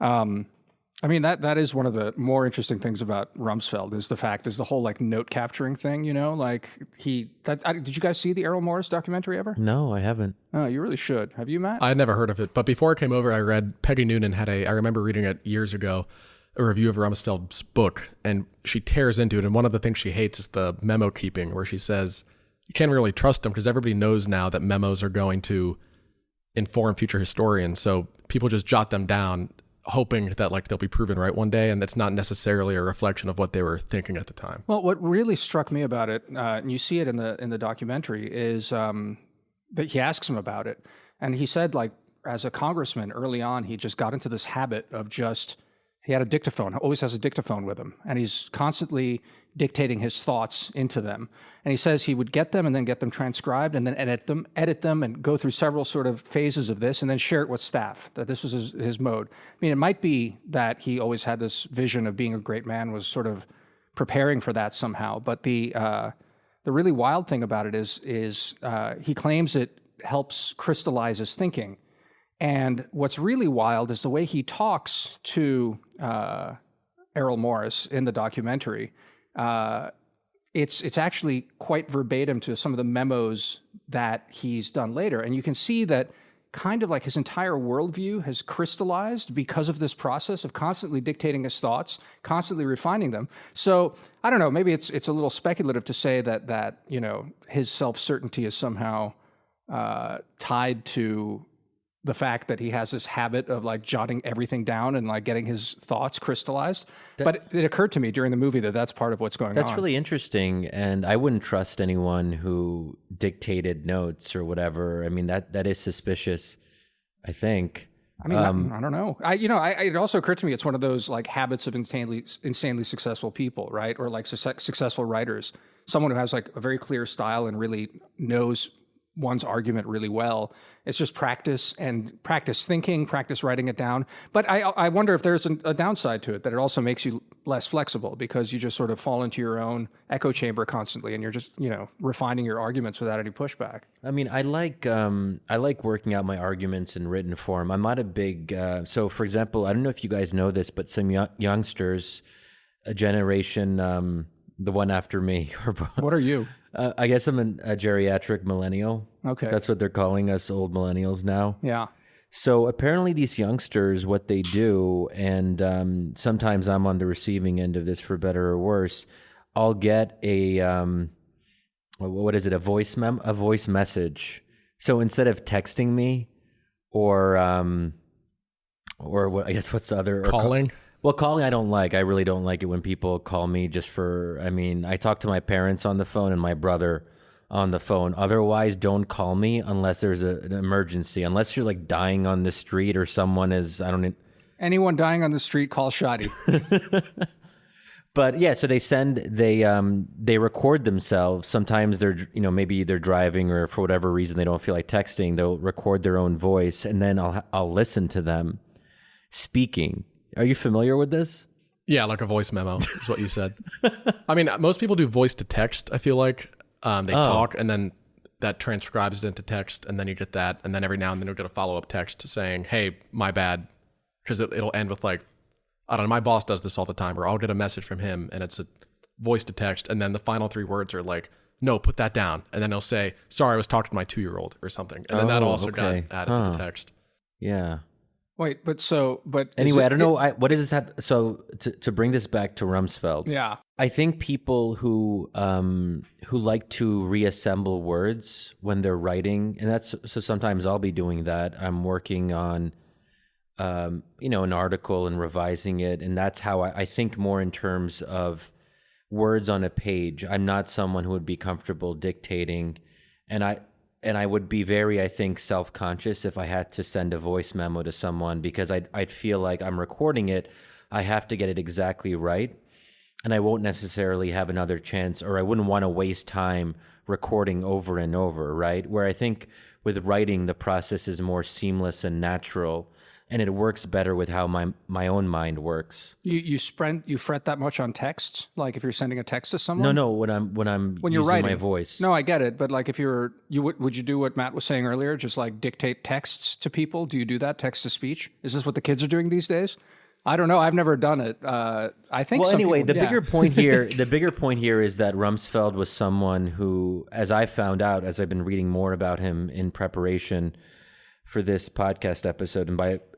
I mean, that is one of the more interesting things about Rumsfeld is the whole like note capturing thing, like did you guys see the Errol Morris documentary ever? No, I haven't. Oh, you really should. Have you, Matt? I had never heard of it, but before I came over, I read Peggy Noonan I remember reading it years ago, a review of Rumsfeld's book, and she tears into it. And one of the things she hates is the memo keeping, where she says, you can't really trust them because everybody knows now that memos are going to inform future historians. So people just jot them down, hoping that like they'll be proven right one day, and that's not necessarily a reflection of what they were thinking at the time. Well, what really struck me about it, and you see it in the documentary, is that he asks him about it, and he said like as a congressman early on, he just got into this habit of he had a dictaphone, always has a dictaphone with him, and he's constantly dictating his thoughts into them. And he says he would get them and then get them transcribed and then edit them and go through several sort of phases of this and then share it with staff, that this was his mode. I mean, it might be that he always had this vision of being a great man, was sort of preparing for that somehow. But the really wild thing about it is he claims it helps crystallize his thinking. And what's really wild is the way he talks to Errol Morris in the documentary. It's actually quite verbatim to some of the memos that he's done later. And you can see that kind of like his entire worldview has crystallized because of this process of constantly dictating his thoughts, constantly refining them. So I don't know, maybe it's a little speculative to say that his self-certainty is somehow tied to the fact that he has this habit of like jotting everything down and like getting his thoughts crystallized. But it occurred to me during the movie that that's part of what's going on. That's really interesting. And I wouldn't trust anyone who dictated notes or whatever. I mean, that is suspicious, I think. I mean, I don't know. It also occurred to me it's one of those like habits of insanely successful people, right? Or like successful writers. Someone who has like a very clear style and really knows one's argument really well. It's just practice thinking, practice writing it down. But I wonder if there's a downside to it, that it also makes you less flexible because you just sort of fall into your own echo chamber constantly and you're just, refining your arguments without any pushback. I mean, I like working out my arguments in written form. I'm not a big, so for example, I don't know if you guys know this, but some youngsters, a generation, the one after me. What are you? I guess I'm a geriatric millennial. Okay. That's what they're calling us, old millennials now. Yeah. So apparently these youngsters, what they do, and sometimes I'm on the receiving end of this for better or worse, I'll get a voice message. So instead of texting me or what, I guess what's the other? Calling? Well, calling I don't like. I really don't like it when people call me I talk to my parents on the phone and my brother on the phone. Otherwise, don't call me unless there's an emergency. Unless you're like dying on the street or someone is, Anyone dying on the street, call Shadi. But yeah, so they record themselves. Sometimes they're, maybe they're driving or for whatever reason they don't feel like texting. They'll record their own voice and then I'll listen to them speaking. Are you familiar with this? Yeah, like a voice memo is what you said. I mean, most people do voice to text, I feel like. They talk and then that transcribes it into text and then you get that. And then every now and then you'll get a follow-up text saying, hey, my bad. Because it'll end with like, I don't know, my boss does this all the time, or I'll get a message from him and it's a voice to text. And then the final 3 words are like, no, put that down. And then he'll say, sorry, I was talking to my 2-year-old or something. And then that also got added to the text. Yeah. Wait, but anyway, I don't know. What does this have? So to bring this back to Rumsfeld, yeah, I think people who like to reassemble words when they're writing, and so sometimes I'll be doing that. I'm working on, an article and revising it, and that's how I think more in terms of words on a page. I'm not someone who would be comfortable dictating, and I would be very, I think, self-conscious if I had to send a voice memo to someone because I'd feel like I'm recording it. I have to get it exactly right, and I won't necessarily have another chance, or I wouldn't want to waste time recording over and over, right? Where I think with writing, the process is more seamless and natural. and it works better with how my own mind works. You fret that much on texts? Like if you're sending a text to someone? No, when I'm When you're using writing my voice. No, I get it. But like if would you do what Matt was saying earlier? Just like dictate texts to people? Do you do that, text to speech? Is this what the kids are doing these days? I don't know. I've never done it. I think. Well, some anyway, people, the bigger point here, is that Rumsfeld was someone who, as I found out, as I've been reading more about him in preparation for this podcast episode,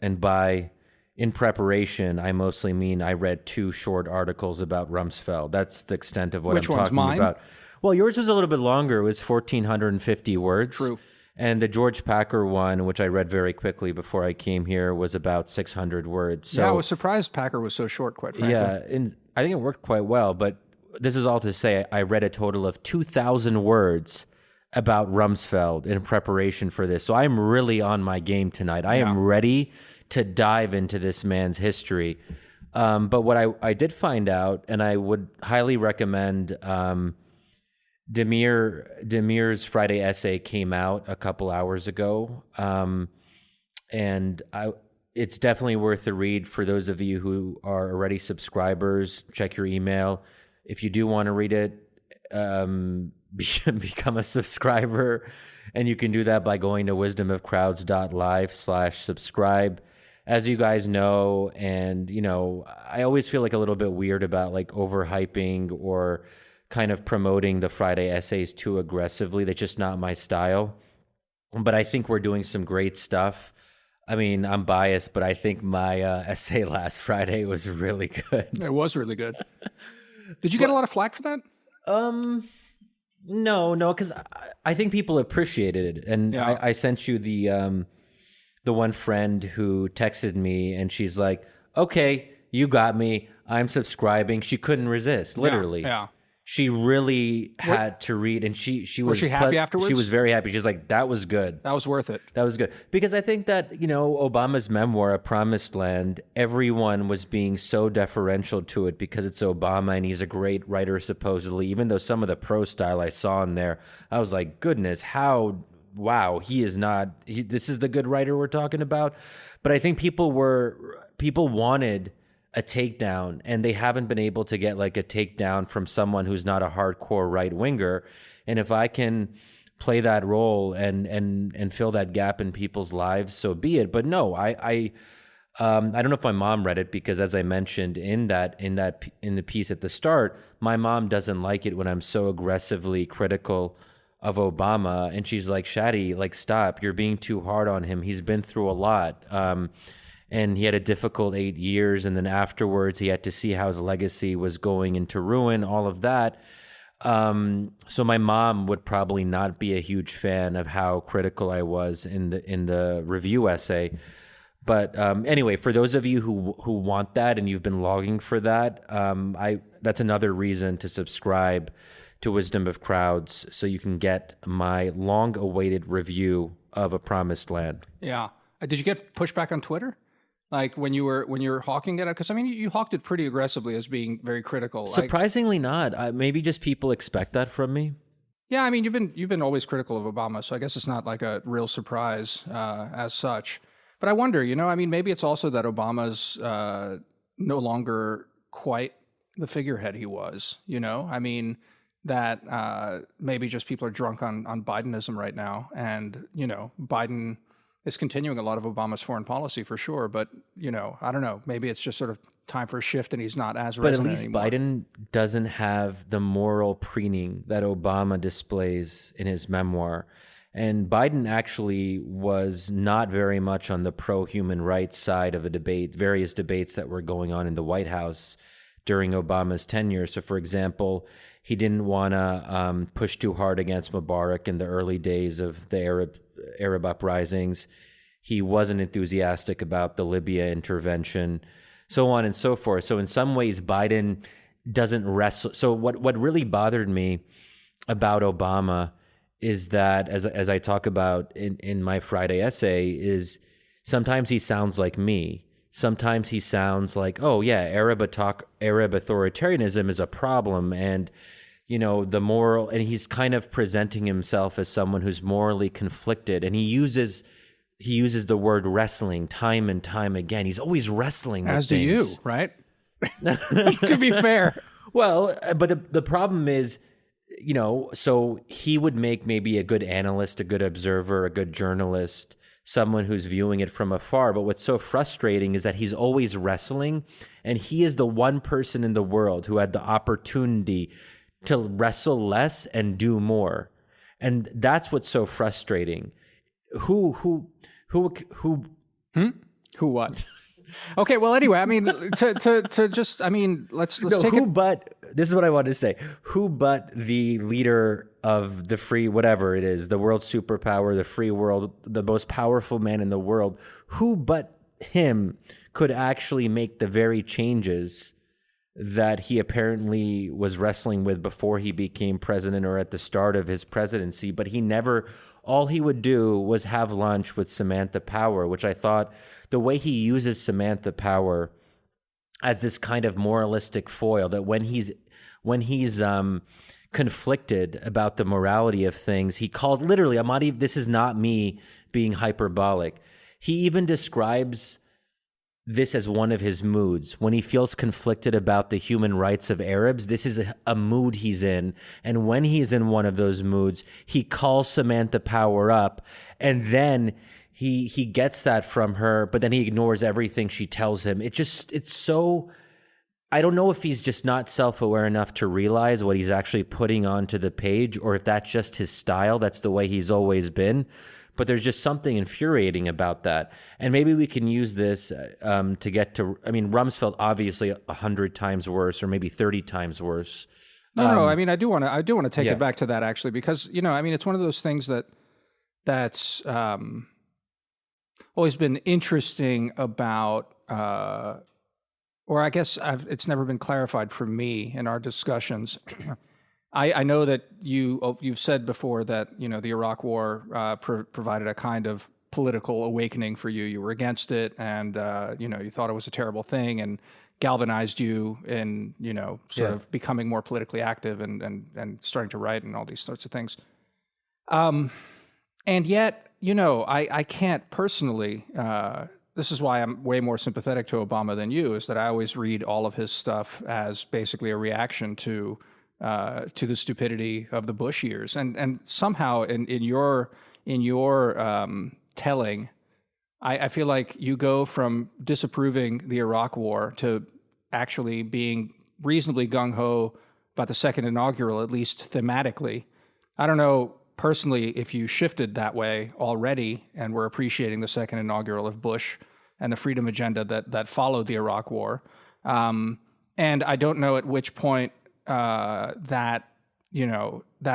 and by in preparation, I mostly mean I read 2 short articles about Rumsfeld. That's the extent of what Which I'm one's talking mine? about. Well, yours was a little bit longer. It was 1,450 words. True. And the George Packer one, which I read very quickly before I came here, was about 600 words. So, yeah, I was surprised Packer was so short, quite frankly. yeah, and I think it worked quite well. But this is all to say I read a total of 2,000 words about Rumsfeld in preparation for this. So I'm really on my game tonight. I am ready to dive into this man's history. But what I did find out, and I would highly recommend, Damir's Friday essay came out a couple hours ago. It's definitely worth a read for those of you who are already subscribers. Check your email. If you do want to read it, become a subscriber, and you can do that by going to wisdomofcrowds.live/subscribe. As you guys know, and I always feel like a little bit weird about like overhyping or kind of promoting the Friday essays too aggressively. That's just not my style. But I think we're doing some great stuff. I mean, I'm biased, but I think my essay last Friday was really good. It was really good. Did you get a lot of flack for that? No, because I think people appreciated it, and I sent you the one friend who texted me, and she's like, "Okay, you got me. I'm subscribing." She couldn't resist, literally. Yeah. She really had to read, and she was she happy afterwards? She was very happy. She's like, "That was good. That was worth it." That was good." Because I think that, Obama's memoir, A Promised Land, everyone was being so deferential to it because it's Obama and he's a great writer, supposedly, even though some of the prose style I saw in there, I was like, goodness, wow, he is not, this is the good writer we're talking about. But I think people wanted a takedown, and they haven't been able to get like a takedown from someone who's not a hardcore right winger. And if I can play that role and fill that gap in people's lives, so be it. But no, I don't know if my mom read it, because as I mentioned in the piece at the start, my mom doesn't like it when I'm so aggressively critical of Obama, and she's like, "Shadi, like, stop, you're being too hard on him. He's been through a lot. And he had a difficult 8 years, and then afterwards he had to see how his legacy was going into ruin, all of that." So my mom would probably not be a huge fan of how critical I was in the review essay. But anyway, for those of you who want that and you've been logging for that, that's another reason to subscribe to Wisdom of Crowds, so you can get my long-awaited review of A Promised Land. Yeah. Did you get pushback on Twitter? Like when you were hawking it? Because I mean, you hawked it pretty aggressively as being very critical. Surprisingly not. Maybe just people expect that from me. Yeah, I mean, you've been always critical of Obama, so I guess it's not like a real surprise as such. But I wonder, I mean, maybe it's also that Obama's no longer quite the figurehead he was. I mean, that maybe just people are drunk on Bidenism right now, and Biden is continuing a lot of Obama's foreign policy for sure, but I don't know, maybe it's just sort of time for a shift and he's not as resonant But at least anymore. Biden doesn't have the moral preening that Obama displays in his memoir. And Biden actually was not very much on the pro-human rights side of various debates that were going on in the White House during Obama's tenure. So, for example, he didn't want to push too hard against Mubarak in the early days of the Arab uprisings. He wasn't enthusiastic about the Libya intervention, so on and so forth. So in some ways, Biden doesn't wrestle. So what really bothered me about Obama is that, as I talk about in my Friday essay, is sometimes he sounds like me. Sometimes he sounds like, oh yeah, Arab authoritarianism is a problem, and the moral, and he's kind of presenting himself as someone who's morally conflicted, and he uses he uses the word wrestling time and time again. He's always wrestling with As do you, things. right? To be fair. Well, but the problem is, so he would make maybe a good analyst, a good observer, a good journalist, someone who's viewing it from afar. But what's so frustrating is that he's always wrestling, and he is the one person in the world who had the opportunity to wrestle less and do more. And that's what's so frustrating. Who what? Okay, well, anyway, I mean, to just, I mean, let's take it. But this is what I wanted to say. Who but the leader of the free, whatever it is, the world superpower, the free world, the most powerful man in the world, who but him could actually make the very changes that he apparently was wrestling with before he became president or at the start of his presidency? But he never, all he would do was have lunch with Samantha Power, which I thought the way he uses Samantha Power as this kind of moralistic foil, that when he's conflicted about the morality of things, he called literally, this is not me being hyperbolic. He even describes this as one of his moods. When he feels conflicted about the human rights of Arabs, this is a mood he's in. And when he's in one of those moods, he calls Samantha Power up, and then he gets that from her, but then he ignores everything she tells him. It's so, I don't know if he's just not self-aware enough to realize what he's actually putting onto the page, or if that's just his style. That's the way he's always been. But there's just something infuriating about that. And maybe we can use this to get to, I mean, Rumsfeld obviously 100 times worse, or maybe 30 times worse. No, I mean, I do want to take it back to that, actually, because, I mean, it's one of those things that's always been interesting about, or I guess it's never been clarified for me in our discussions. I know that you've said before that, the Iraq War provided a kind of political awakening for you. You were against it, and, you thought it was a terrible thing, and galvanized you in, sort of becoming more politically active and starting to write and all these sorts of things. And yet, I can't personally, this is why I'm way more sympathetic to Obama than you, is that I always read all of his stuff as basically a reaction to the stupidity of the Bush years. And somehow in your telling, I feel like you go from disapproving the Iraq War to actually being reasonably gung-ho about the second inaugural, at least thematically. I don't know personally if you shifted that way already and were appreciating the second inaugural of Bush and the freedom agenda that followed the Iraq War. And I don't know at which point that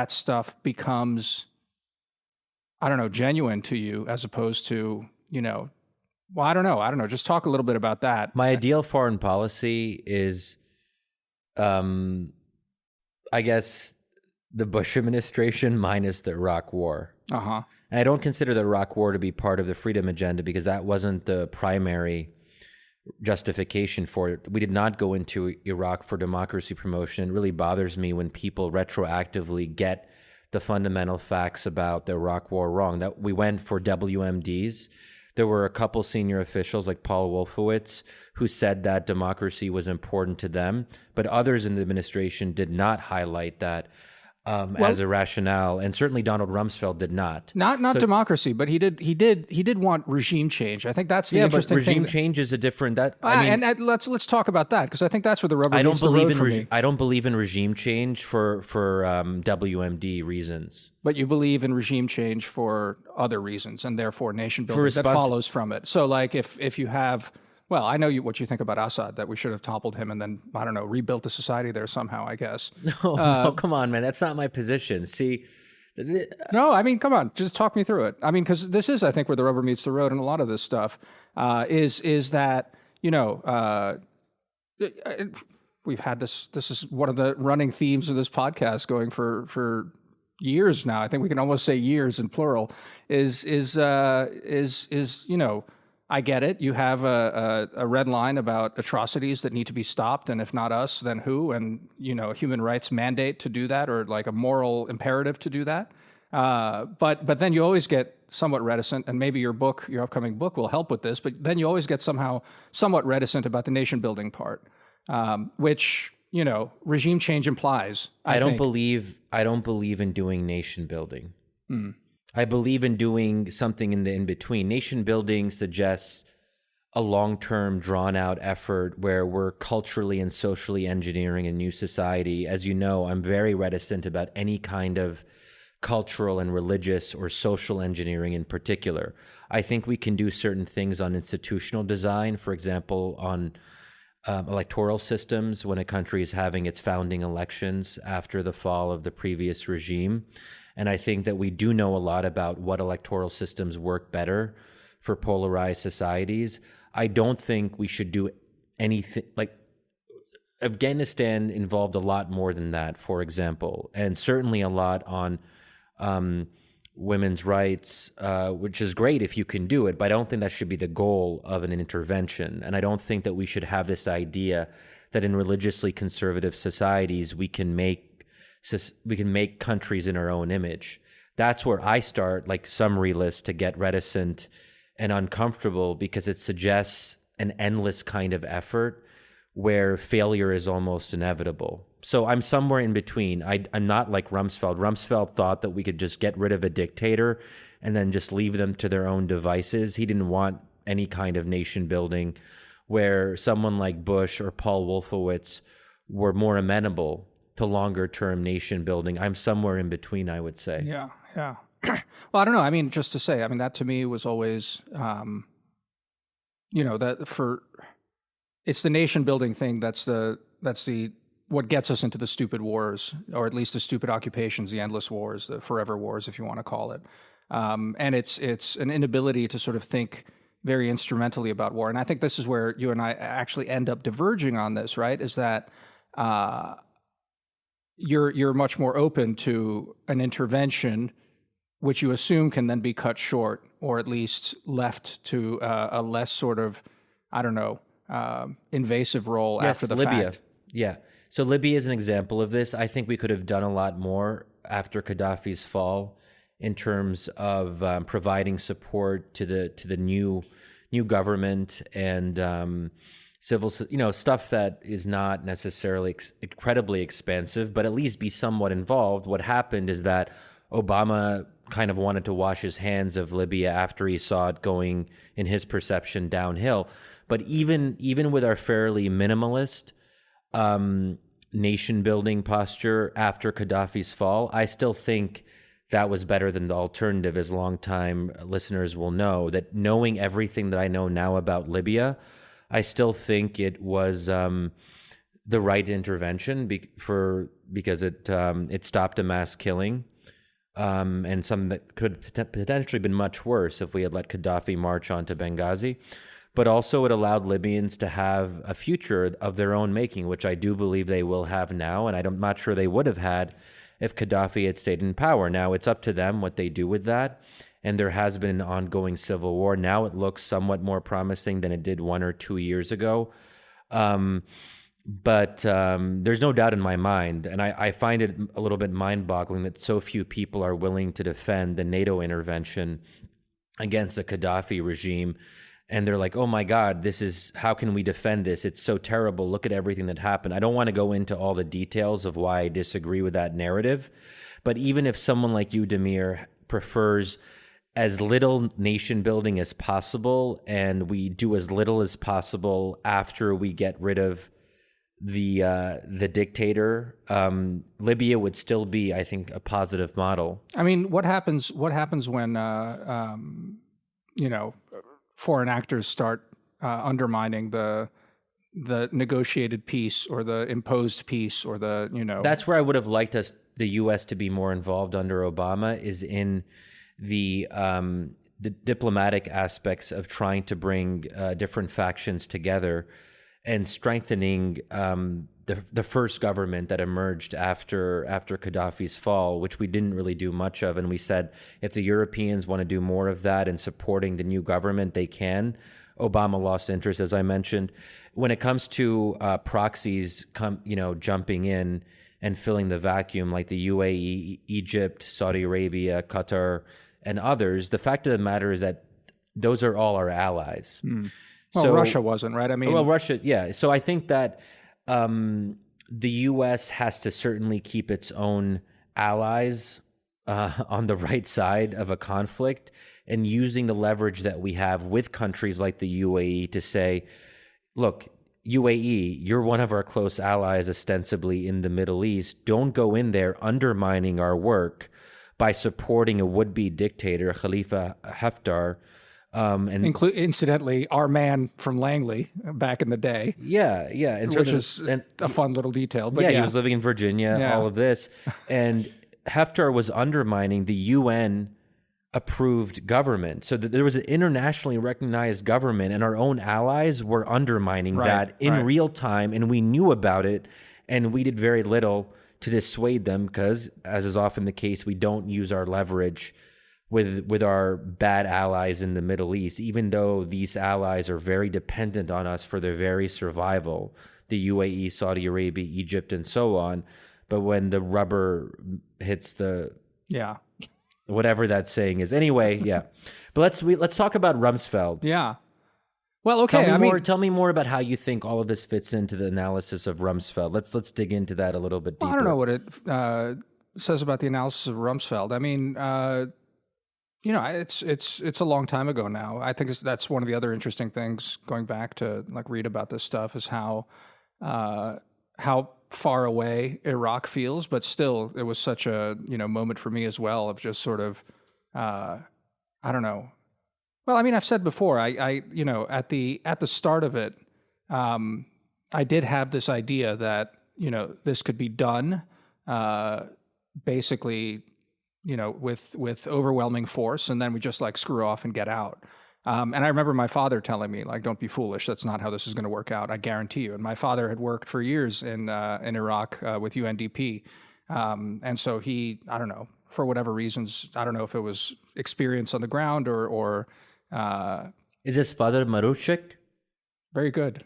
stuff becomes, I don't know, genuine to you, as opposed to, well, I don't know. Just talk a little bit about that. My ideal foreign policy is, I guess, the Bush administration minus the Iraq War. Uh-huh. And I don't consider the Iraq War to be part of the freedom agenda, because that wasn't the primary justification for it. We did not go into Iraq for democracy promotion. It really bothers me when people retroactively get the fundamental facts about the Iraq War wrong. That we went for WMDs. There were a couple senior officials like Paul Wolfowitz who said that democracy was important to them, but others in the administration did not highlight that as a rationale, and certainly Donald Rumsfeld did not. Not democracy, but he did want regime change. I think that's the interesting thing. Regime change is a different. Let's talk about that, because I think that's where the rubber meets the road for me. I don't believe in regime change for WMD reasons. But you believe in regime change for other reasons, and therefore nation building that follows from it. So, like, if you have, well, I know what you think about Assad, that we should have toppled him and then, I don't know, rebuilt the society there somehow, I guess. No, come on, man. That's not my position. See, no, I mean, come on, just talk me through it. I mean, because this is, I think, where the rubber meets the road in a lot of this stuff, is that, we've had this is one of the running themes of this podcast going for years now. I think we can almost say years in plural, is I get it. You have a red line about atrocities that need to be stopped, and if not us, then who? And, a human rights mandate to do that, or like a moral imperative to do that. But then you always get somewhat reticent, and maybe your upcoming book will help with this, but then you always get somewhat reticent about the nation building part, which, regime change implies. I don't believe in doing nation building. I believe in doing something in between. Nation building suggests a long-term, drawn-out effort where we're culturally and socially engineering a new society. As you know, I'm very reticent about any kind of cultural and religious or social engineering in particular. I think we can do certain things on institutional design, for example, on electoral systems when a country is having its founding elections after the fall of the previous regime. And I think that we do know a lot about what electoral systems work better for polarized societies. I don't think we should do anything like Afghanistan involved a lot more than that, for example, and certainly a lot on women's rights, which is great if you can do it, but I don't think that should be the goal of an intervention. And I don't think that we should have this idea that in religiously conservative societies we can make countries in our own image. That's where I start, like some realists, to get reticent and uncomfortable, because it suggests an endless kind of effort where failure is almost inevitable. So I'm somewhere in between. I'm not like Rumsfeld. Rumsfeld thought that we could just get rid of a dictator and then just leave them to their own devices. He didn't want any kind of nation building, where someone like Bush or Paul Wolfowitz were more amenable to longer term nation building. I'm somewhere in between, I would say. Yeah. Well, I don't know. I mean, just to say, that to me was always, it's the nation building thing that's what gets us into the stupid wars, or at least the stupid occupations, the endless wars, the forever wars, if you want to call it. And it's an inability to sort of think very instrumentally about war. And I think this is where you and I actually end up diverging on this, right? Is that you're much more open to an intervention which you assume can then be cut short, or at least left to a less sort of, invasive role after the Libya. fact. Yeah. So Libya is an example of this. I think we could have done a lot more after Gaddafi's fall in terms of providing support to the new government and civil, stuff that is not necessarily incredibly expensive, but at least be somewhat involved. What happened is that Obama kind of wanted to wash his hands of Libya after he saw it going, in his perception, downhill. But even with our fairly minimalist nation-building posture after Gaddafi's fall, I still think that was better than the alternative, as longtime listeners will know, that knowing everything that I know now about Libya, I still think it was the right intervention because it stopped a mass killing. And something that could potentially been much worse if we had let Gaddafi march onto Benghazi. But also it allowed Libyans to have a future of their own making, which I do believe they will have now, and I'm not sure they would have had if Gaddafi had stayed in power. Now it's up to them what they do with that, and there has been an ongoing civil war. Now it looks somewhat more promising than it did 1 or 2 years ago. But there's no doubt in my mind, and I find it a little bit mind-boggling that so few people are willing to defend the NATO intervention against the Gaddafi regime. And they're like, oh my God, how can we defend this? It's so terrible. Look at everything that happened. I don't want to go into all the details of why I disagree with that narrative. But even if someone like you, Damir, prefers as little nation building as possible, and we do as little as possible after we get rid of the dictator, Libya would still be, I think, a positive model. I mean, what happens when foreign actors start undermining the negotiated peace or the imposed peace or That's where I would have liked the U.S. to be more involved under Obama, is in the diplomatic aspects of trying to bring different factions together and strengthening the first government that emerged after Gaddafi's fall, which we didn't really do much of. And we said, if the Europeans want to do more of that and supporting the new government, they can. Obama lost interest, as I mentioned. When it comes to proxies, jumping in and filling the vacuum, like the UAE, Egypt, Saudi Arabia, Qatar, and others. The fact of the matter is that those are all our allies. Well, Russia wasn't, right? I mean, well, Russia, yeah. So I think that the U.S. has to certainly keep its own allies on the right side of a conflict, and using the leverage that we have with countries like the UAE to say, look, UAE, you're one of our close allies ostensibly in the Middle East. Don't go in there undermining our work by supporting a would-be dictator, Khalifa Haftar. Incidentally, our man from Langley back in the day. Yeah. And which is a fun little detail. But he was living in Virginia, all of this. And Haftar was undermining the UN-approved government. So that there was an internationally recognized government, and our own allies were undermining that in real time, and we knew about it, and we did very little to dissuade them because, as is often the case, we don't use our leverage with our bad allies in the Middle East, even though these allies are very dependent on us for their very survival, the UAE, Saudi Arabia, Egypt, and so on. But when the rubber hits the whatever that saying is, anyway, But let's talk about Rumsfeld. Yeah. Well, okay. Tell me more about how you think all of this fits into the analysis of Rumsfeld. Let's dig into that a little bit deeper. I don't know what it says about the analysis of Rumsfeld. I mean, it's a long time ago now. I think that's one of the other interesting things going back to like read about this stuff is how far away Iraq feels, but still it was such a moment for me as well of just sort of I don't know. Well, I mean, I've said before, I at the start of it, I did have this idea that this could be done basically with overwhelming force, and then we just like screw off and get out. And I remember my father telling me, like, don't be foolish. That's not how this is going to work out. I guarantee you. And my father had worked for years in Iraq with UNDP. And so he, I don't know, for whatever reasons, I don't know if it was experience on the ground or is this Father Marushik? Very good.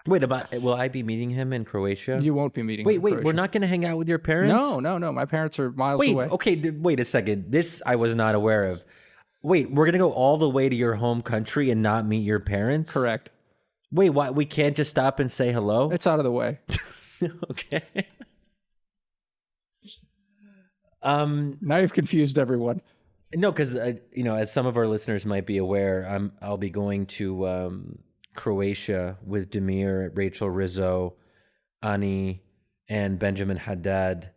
Wait, will I be meeting him in Croatia? You won't be meeting him in Croatia. We're not going to hang out with your parents? No. My parents are miles away. Okay, wait a second. This I was not aware of. Wait, we're going to go all the way to your home country and not meet your parents? Correct. Wait, why? We can't just stop and say hello? It's out of the way. Okay. Now you've confused everyone. No, because, as some of our listeners might be aware, I'll be going to Croatia with Damir, Rachel Rizzo, Ani, and Benjamin Haddad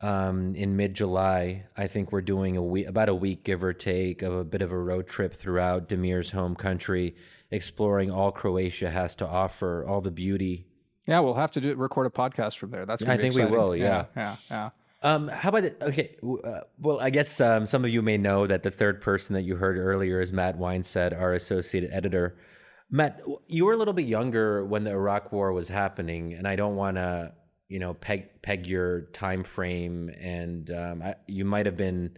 in mid-July. I think we're doing about a week, give or take, of a bit of a road trip throughout Damir's home country, exploring all Croatia has to offer, all the beauty. Yeah, we'll have to record a podcast from there. That's gonna be exciting. We will, yeah. How about it? Okay, well, I guess some of you may know that the third person that you heard earlier is Matt Winesett, our associate editor. Matt, you were a little bit younger when the Iraq War was happening, and I don't want to, peg your time frame. And you might have been,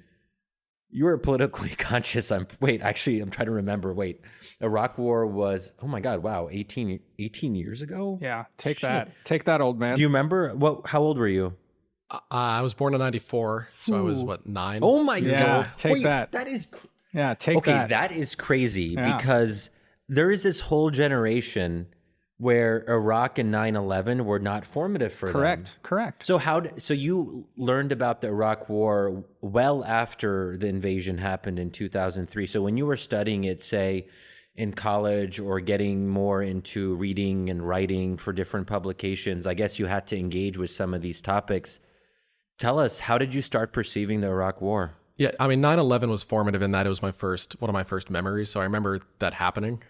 you were politically conscious. I'm trying to remember. Iraq War was, oh my God, wow, 18 years ago? Yeah, take that, old man. Do you remember, how old were you? I was born in 94, so I was, 9? Oh my God. Take that. That is, that. Okay, that is crazy because there is this whole generation where Iraq and 9/11 were not formative for them. Correct. So you learned about the Iraq War well after the invasion happened in 2003. So when you were studying it, say, in college or getting more into reading and writing for different publications, I guess you had to engage with some of these topics. Tell us, how did you start perceiving the Iraq War? Yeah, I mean, 9/11 was formative in that it was one of my first memories. So I remember that happening.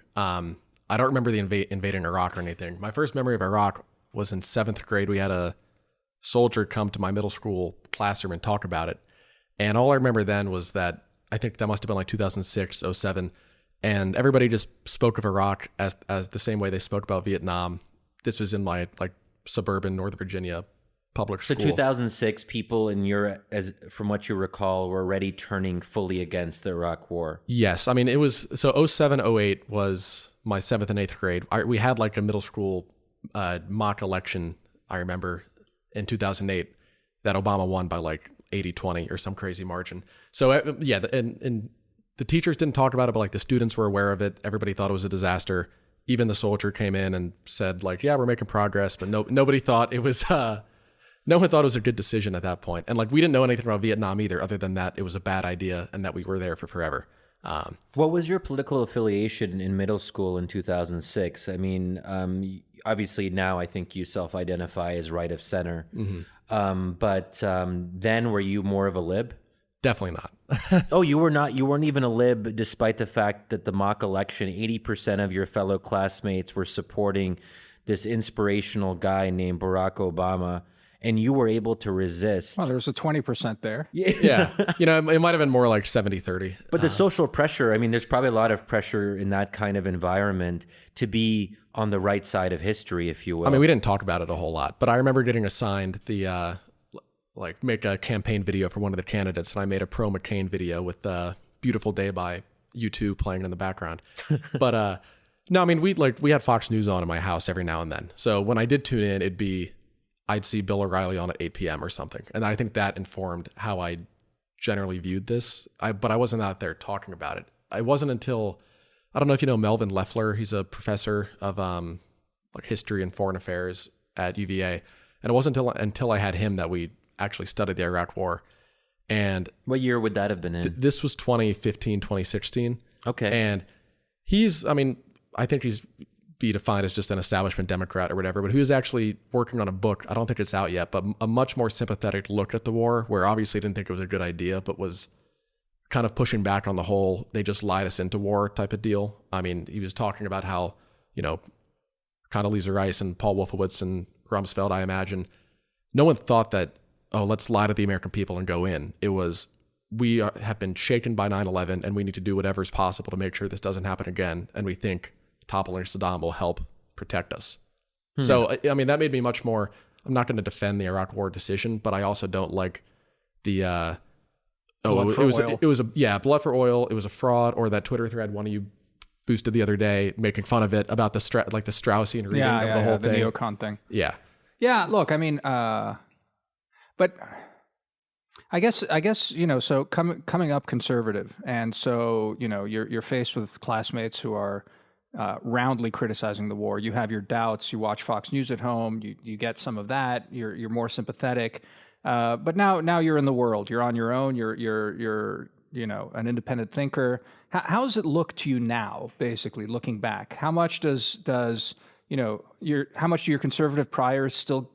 I don't remember the invading Iraq or anything. My first memory of Iraq was in 7th grade. We had a soldier come to my middle school classroom and talk about it. And all I remember then was that, I think that must have been like 2006, 07. And everybody just spoke of Iraq as the same way they spoke about Vietnam. This was in my suburban Northern Virginia public school. So 2006, people from what you recall, were already turning fully against the Iraq War. Yes. I mean, it was, so 07, 08 was my 7th and 8th grade. We had a middle school mock election, I remember, in 2008 that Obama won by 80-20 or some crazy margin. So and the teachers didn't talk about it, but like the students were aware of it. Everybody thought it was a disaster. Even the soldier came in and said like, yeah, we're making progress, but nobody thought it was, no one thought it was a good decision at that point. And like, we didn't know anything about Vietnam either, other than that it was a bad idea and that we were there for forever. What was your political affiliation in middle school in 2006? I mean, obviously now I think you self-identify as right of center, but then were you more of a lib? Definitely not. Oh, you were not. You weren't even a lib, despite the fact that the mock election, 80% of your fellow classmates were supporting this inspirational guy named Barack Obama, and you were able to resist. Well, there was a 20% there. Yeah. You know, it might have been more like 70-30. But the social pressure, I mean, there's probably a lot of pressure in that kind of environment to be on the right side of history, if you will. I mean, we didn't talk about it a whole lot, but I remember getting assigned the, make a campaign video for one of the candidates, and I made a pro-McCain video with Beautiful Day by U2 playing in the background. But no, I mean, we had Fox News on in my house every now and then. So when I did tune in, I'd see Bill O'Reilly on at 8 p.m. or something. And I think that informed how I generally viewed this. But I wasn't out there talking about it. It wasn't until, I don't know if you know Melvin Leffler. He's a professor of history and foreign affairs at UVA. And it wasn't until I had him that we actually studied the Iraq War. And what year would that have been in? This was 2015, 2016. Okay. And I think he's be defined as just an establishment Democrat or whatever, but he was actually working on a book. I don't think it's out yet, but a much more sympathetic look at the war, where obviously didn't think it was a good idea, but was kind of pushing back on the whole, they just lied us into war type of deal. I mean, he was talking about how, Condoleezza Rice and Paul Wolfowitz and Rumsfeld, I imagine, no one thought that, oh, let's lie to the American people and go in. It was, we have been shaken by 9/11 and we need to do whatever is possible to make sure this doesn't happen again. And we think toppling Saddam will help protect us. So, I mean, that made me much more, I'm not going to defend the Iraq War decision, but I also don't like the, blood for oil. It was a fraud, or that Twitter thread one of you boosted the other day making fun of it about the Straussian reading of the whole the thing. neocon thing. Yeah. Yeah, look, I mean, but I guess so coming up conservative, and so you're faced with classmates who are roundly criticizing the war. You have your doubts. You watch Fox News at home. You get some of that. You're more sympathetic. But now you're in the world. You're on your own. You're an independent thinker. How does it look to you now? Basically, looking back, how much do your conservative priors still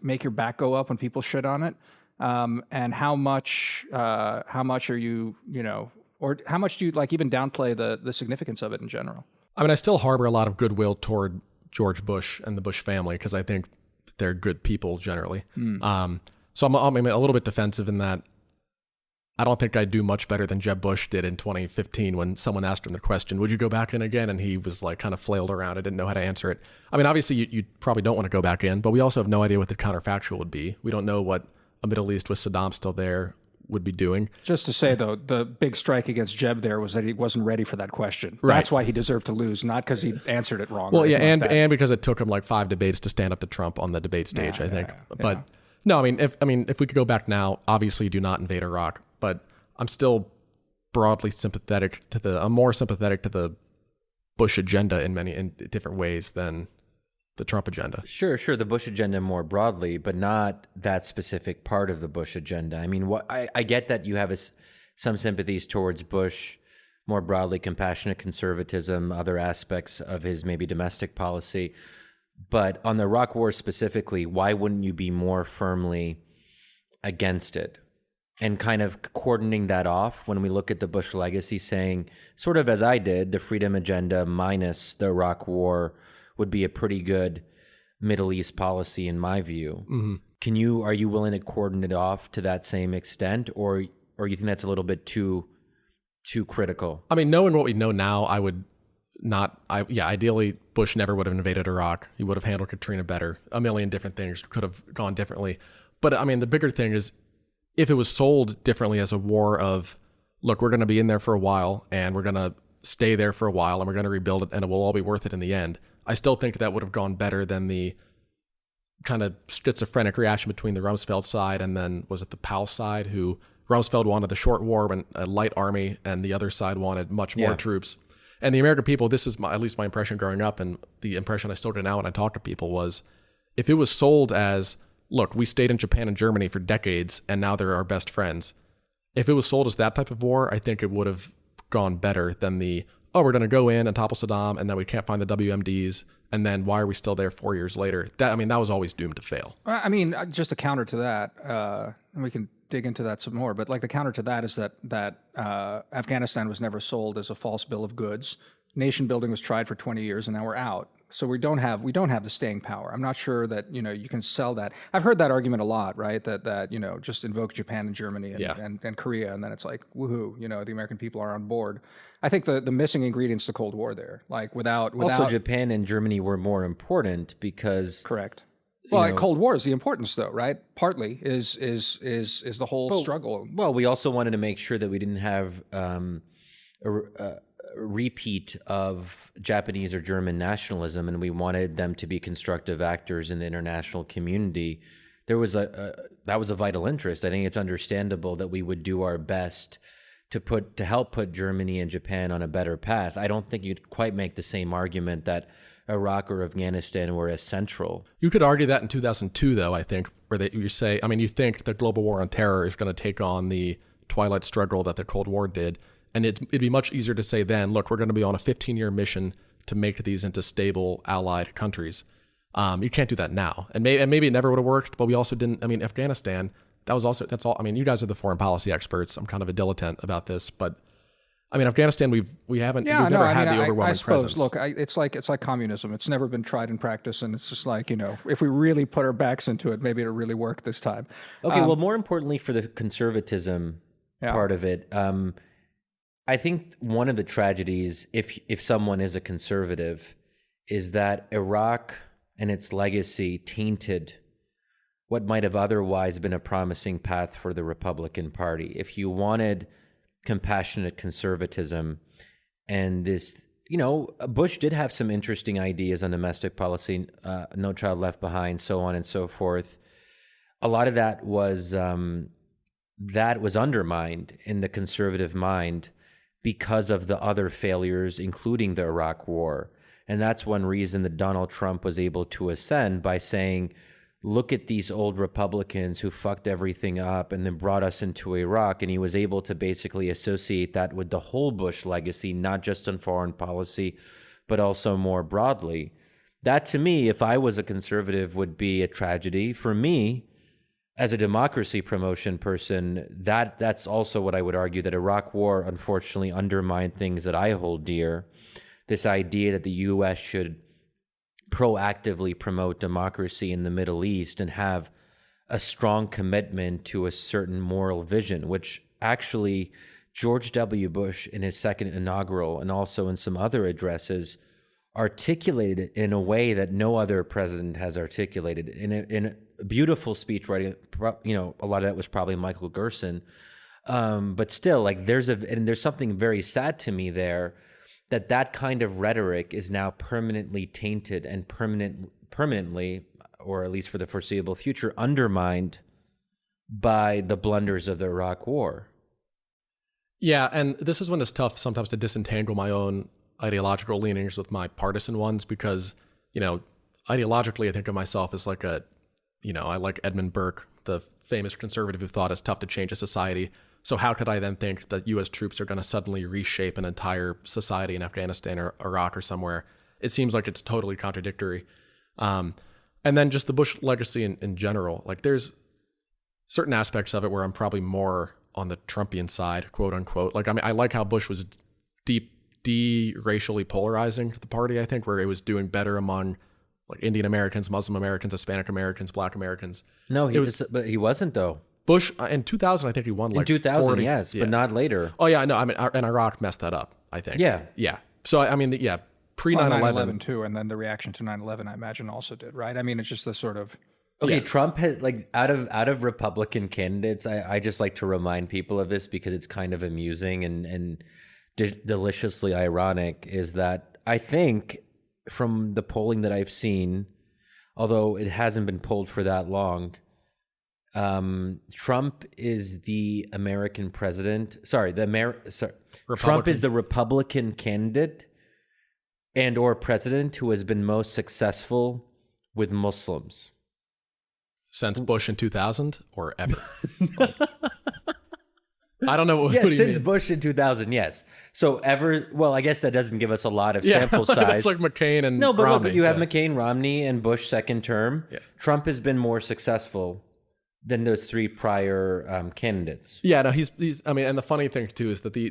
make your back go up when people shit on it? And how much are you or how much do you even downplay the significance of it in general? I mean, I still harbor a lot of goodwill toward George Bush and the Bush family because I think they're good people generally. So I'm a little bit defensive in that I don't think I'd do much better than Jeb Bush did in 2015 when someone asked him the question, would you go back in again? And he was kind of flailed around. I didn't know how to answer it. I mean, obviously you probably don't want to go back in, but we also have no idea what the counterfactual would be. We don't know what a Middle East with Saddam still there would be doing. Just to say, though, the big strike against Jeb there was that he wasn't ready for that question. Right. That's why he deserved to lose, not because he answered it wrong. Well, yeah, and because it took him 5 debates to stand up to Trump on the debate stage, I think. But no, I mean, if we could go back now, obviously do not invade Iraq, but I'm still broadly sympathetic I'm more sympathetic to the Bush agenda in different ways than the Trump agenda. Sure. The Bush agenda more broadly, but not that specific part of the Bush agenda. I mean, I get that you have some sympathies towards Bush more broadly, compassionate conservatism, other aspects of his maybe domestic policy. But on the Iraq War specifically, why wouldn't you be more firmly against it? And kind of cordoning that off when we look at the Bush legacy, saying, sort of as I did, the freedom agenda minus the Iraq War would be a pretty good Middle East policy in my view. Mm-hmm. Are you willing to cordon it off to that same extent, or you think that's a little bit too critical? I mean, knowing what we know now, I would not. Ideally, Bush never would have invaded Iraq. He would have handled Katrina better. A million different things could have gone differently. But I mean, the bigger thing is, if it was sold differently as a war of, look, we're going to be in there for a while and we're going to stay there for a while and we're going to rebuild it and it will all be worth it in the end, I still think that would have gone better than the kind of schizophrenic reaction between the Rumsfeld side and then was it the Powell side, who Rumsfeld wanted the short war and a light army, and the other side wanted much more troops. And the American people, this is at least my impression growing up, and the impression I still get now when I talk to people, was if it was sold as, look, we stayed in Japan and Germany for decades and now they're our best friends. If it was sold as that type of war, I think it would have gone better than we're going to go in and topple Saddam and then we can't find the WMDs. And then why are we still there 4 years later? That was always doomed to fail. I mean, just a counter to that, and we can dig into that some more, but like the counter to that is that Afghanistan was never sold as a false bill of goods. Nation building was tried for 20 years and now we're out. So we don't have the staying power. I'm not sure that, you can sell that. I've heard that argument a lot, right? That just invoke Japan and Germany and Korea, and then it's like, woohoo, the American people are on board. I think the missing ingredients to Cold War there, like without also Japan and Germany were more important because correct. Well, Cold War is the importance, though, right? Partly is the whole struggle. Well, we also wanted to make sure that we didn't have a repeat of Japanese or German nationalism, and we wanted them to be constructive actors in the international community. That was a vital interest. I think it's understandable that we would do our best to help put Germany and Japan on a better path. I don't think you'd quite make the same argument that Iraq or Afghanistan were as central. You could argue that in 2002, though, I think, where you think the global war on terror is going to take on the twilight struggle that the Cold War did. And it'd be much easier to say then, look, we're going to be on a 15-year mission to make these into stable allied countries. You can't do that now. And maybe it never would have worked, but we also didn't. I mean, Afghanistan, that's all. I mean, you guys are the foreign policy experts. I'm kind of a dilettante about this, but I mean, Afghanistan, we've never had the overwhelming I suppose, presence. Look, it's like communism. It's never been tried in practice, and it's just like, if we really put our backs into it, maybe it'll really work this time. Okay, well, more importantly for the conservatism part of it, I think one of the tragedies, if someone is a conservative, is that Iraq and its legacy tainted what might have otherwise been a promising path for the Republican Party. If you wanted compassionate conservatism and this, Bush did have some interesting ideas on domestic policy, No Child Left Behind, so on and so forth. A lot of that was undermined in the conservative mind because of the other failures, including the Iraq War. And that's one reason that Donald Trump was able to ascend, by saying, look at these old Republicans who fucked everything up and then brought us into Iraq. And he was able to basically associate that with the whole Bush legacy, not just on foreign policy, but also more broadly. That, to me, if I was a conservative, would be a tragedy. For me, as a democracy promotion person, that's also what I would argue, that Iraq War unfortunately undermined things that I hold dear. This idea that the U.S. should proactively promote democracy in the Middle East and have a strong commitment to a certain moral vision, which actually George W. Bush in his second inaugural and also in some other addresses articulated in a way that no other president has articulated. In a beautiful speech writing, a lot of that was probably Michael Gerson. But still, like there's something very sad to me there, that kind of rhetoric is now permanently tainted and permanently, or at least for the foreseeable future, undermined by the blunders of the Iraq War. Yeah, and this is when it's tough sometimes to disentangle my own ideological leanings with my partisan ones, because, ideologically I think of myself as like I like Edmund Burke, the famous conservative who thought it's tough to change a society. So how could I then think that U.S. troops are going to suddenly reshape an entire society in Afghanistan or Iraq or somewhere? It seems like it's totally contradictory. And then just the Bush legacy in general, like there's certain aspects of it where I'm probably more on the Trumpian side, quote unquote. Like, I mean, I like how Bush was de-racially polarizing the party, I think, where it was doing better among like Indian Americans, Muslim Americans, Hispanic Americans, Black Americans. No, but he wasn't, though. Bush, in 2000, I think he won like 2000, 40, yes, but not later. Oh, yeah, no, I mean, and Iraq messed that up, I think. Yeah. Yeah. So, I mean, pre-9/11. 9/11 too, and then the reaction to 9/11, I imagine, also did, right? I mean, it's just the sort of... Okay, yeah. Trump has, like, out of Republican candidates, I just like to remind people of this because it's kind of amusing and deliciously ironic, is that I think from the polling that I've seen, although it hasn't been pulled for that long. Trump is the American president. Sorry, Trump is the Republican candidate and or president who has been most successful with Muslims. Since Bush in 2000 or ever? I don't know. What Yes, do you since mean? Bush in 2000, yes. So well, I guess that doesn't give us a lot of sample size. It's like McCain and No, but Romney. look, you have McCain, Romney, and Bush second term. Yeah. Trump has been more successful than those three prior candidates. Yeah, no, he's. I mean, and the funny thing too is that the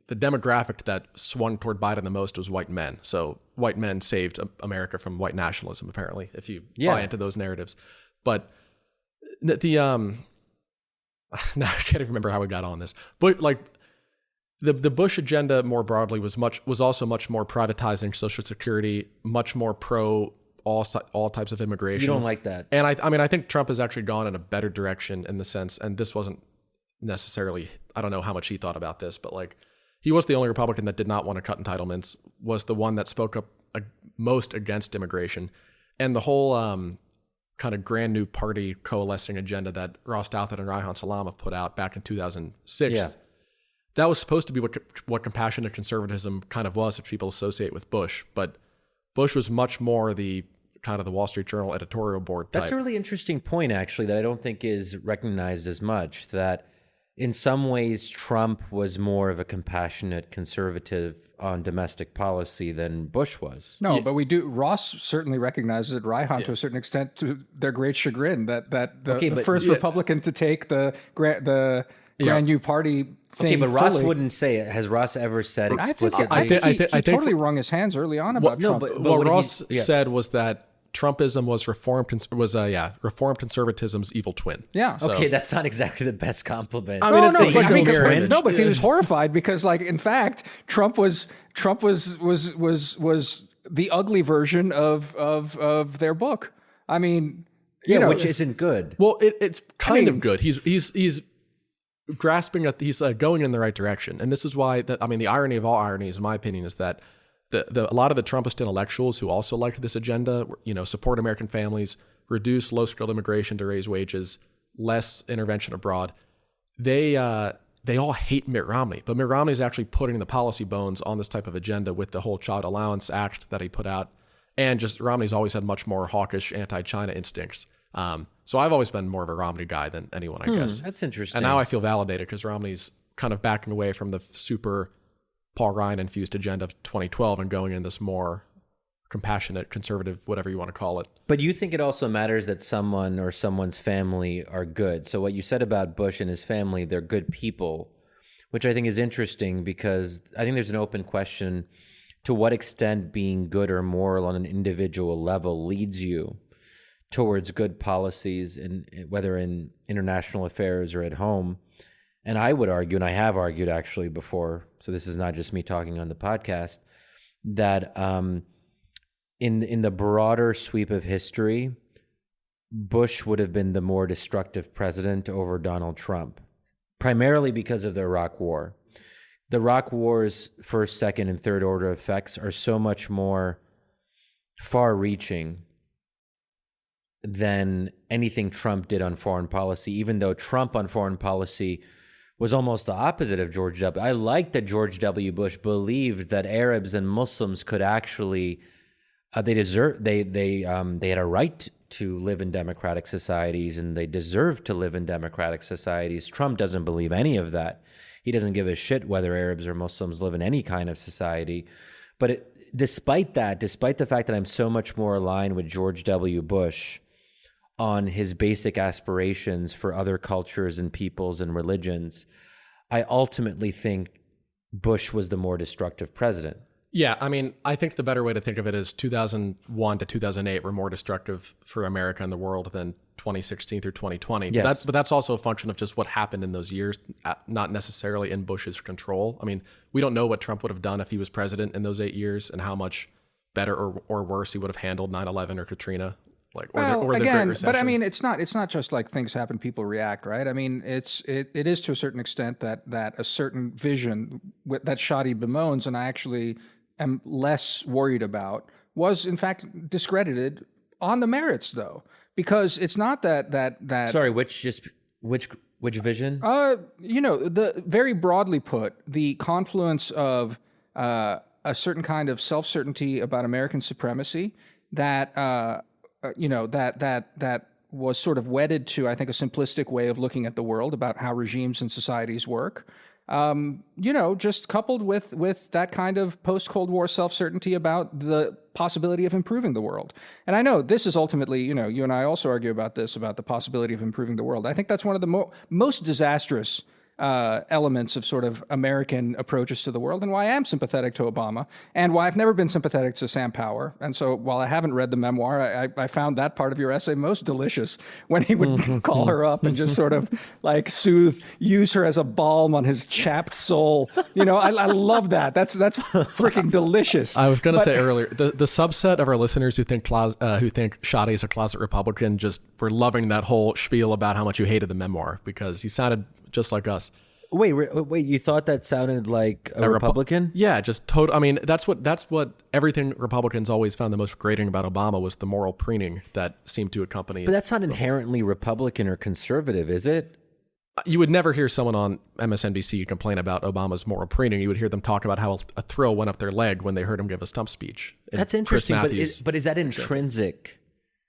demographic that swung toward Biden the most was white men. So white men saved America from white nationalism, apparently, if you buy into those narratives. But now I can't even remember how we got on this. But like the Bush agenda more broadly was also much more privatizing Social Security, much more pro all types of immigration. You don't like that. And I mean, I think Trump has actually gone in a better direction in the sense, and this wasn't necessarily, I don't know how much he thought about this, but like he was the only Republican that did not want to cut entitlements, was the one that spoke up most against immigration. And the whole kind of grand new party coalescing agenda that Ross Douthat and Reihan Salam have put out back in 2006, that was supposed to be what compassionate conservatism kind of was, which people associate with Bush. But Bush was much more the kind of the Wall Street Journal editorial board type. That's a really interesting point, actually, that I don't think is recognized as much, that in some ways Trump was more of a compassionate conservative on domestic policy than Bush was. No, but we do. Ross certainly recognizes it. Reihan, to a certain extent, to their great chagrin, that the first Republican to take the grand new party thing. Okay, but Ross fully. wouldn't say it. Has Ross ever said I explicitly? think he think totally wrung his hands early on about Trump. but what what Ross said was that Trumpism was reformed conservatism's evil twin. Yeah. So, Okay, that's not exactly the best compliment. I mean, it's like a because, mirror image. no, but he was horrified because, like, in fact, Trump was the ugly version of their book. I mean, you know, which isn't good. Well, it's kind of good. He's grasping at, he's going in the right direction, and this is why the irony of all ironies, in my opinion, is that a lot of the Trumpist intellectuals who also like this agenda, support American families, reduce low-skilled immigration to raise wages, less intervention abroad, they all hate Mitt Romney. But Mitt Romney is actually putting the policy bones on this type of agenda with the whole Child Allowance Act that he put out. And just Romney's always had much more hawkish anti-China instincts. So I've always been more of a Romney guy than anyone, I guess. That's interesting. And now I feel validated because Romney's kind of backing away from the super Paul Ryan-infused agenda of 2012 and going in this more compassionate, conservative, whatever you want to call it. But you think it also matters that someone or someone's family are good. So what you said about Bush and his family, they're good people, which I think is interesting because I think there's an open question to what extent being good or moral on an individual level leads you towards good policies, whether in international affairs or at home. And I would argue, and I have argued actually before, so this is not just me talking on the podcast, that in the broader sweep of history, Bush would have been the more destructive president over Donald Trump, primarily because of the Iraq War. The Iraq War's first, second, and third order effects are so much more far-reaching than anything Trump did on foreign policy, even though Trump on foreign policy was almost the opposite of George W. I like that George W. Bush believed that Arabs and Muslims could actually, they had a right to live in democratic societies and they deserved to live in democratic societies. Trump doesn't believe any of that. He doesn't give a shit whether Arabs or Muslims live in any kind of society. But despite the fact that I'm so much more aligned with George W. Bush on his basic aspirations for other cultures and peoples and religions, I ultimately think Bush was the more destructive president. Yeah, I mean, I think the better way to think of it is 2001 to 2008 were more destructive for America and the world than 2016 through 2020. Yes. But that's also a function of just what happened in those years, not necessarily in Bush's control. I mean, we don't know what Trump would have done if he was president in those 8 years and how much better or worse he would have handled 9/11 or Katrina. Or the Great Recession. But I mean, it's not just like things happen, people react, right? I mean, it is to a certain extent that a certain vision that Shadi bemoans, and I actually am less worried about, was in fact discredited on the merits, though, because it's not that. Sorry, which vision? The very broadly put, the confluence of a certain kind of self-certainty about American supremacy that that was sort of wedded to, I think, a simplistic way of looking at the world about how regimes and societies work. Just coupled with that kind of post-Cold War self-certainty about the possibility of improving the world. And I know this is ultimately, you and I also argue about this, about the possibility of improving the world. I think that's one of the most disastrous elements of sort of American approaches to the world, and why I am sympathetic to Obama, and why I've never been sympathetic to Sam Power. And so while I haven't read the memoir, I found that part of your essay most delicious, when he would call her up and just sort of like use her as a balm on his chapped soul. I love that. That's freaking delicious. I was going to say earlier, the subset of our listeners who think Shadi is a closet Republican just were loving that whole spiel about how much you hated the memoir, because he sounded just like us. Wait, you thought that sounded like a Republican? Yeah, just total. I mean, that's what everything Republicans always found the most grating about Obama was the moral preening that seemed to accompany. But that's not inherently Republican or conservative, is it? You would never hear someone on MSNBC complain about Obama's moral preening. You would hear them talk about how a thrill went up their leg when they heard him give a stump speech. That's interesting, but is that intrinsic?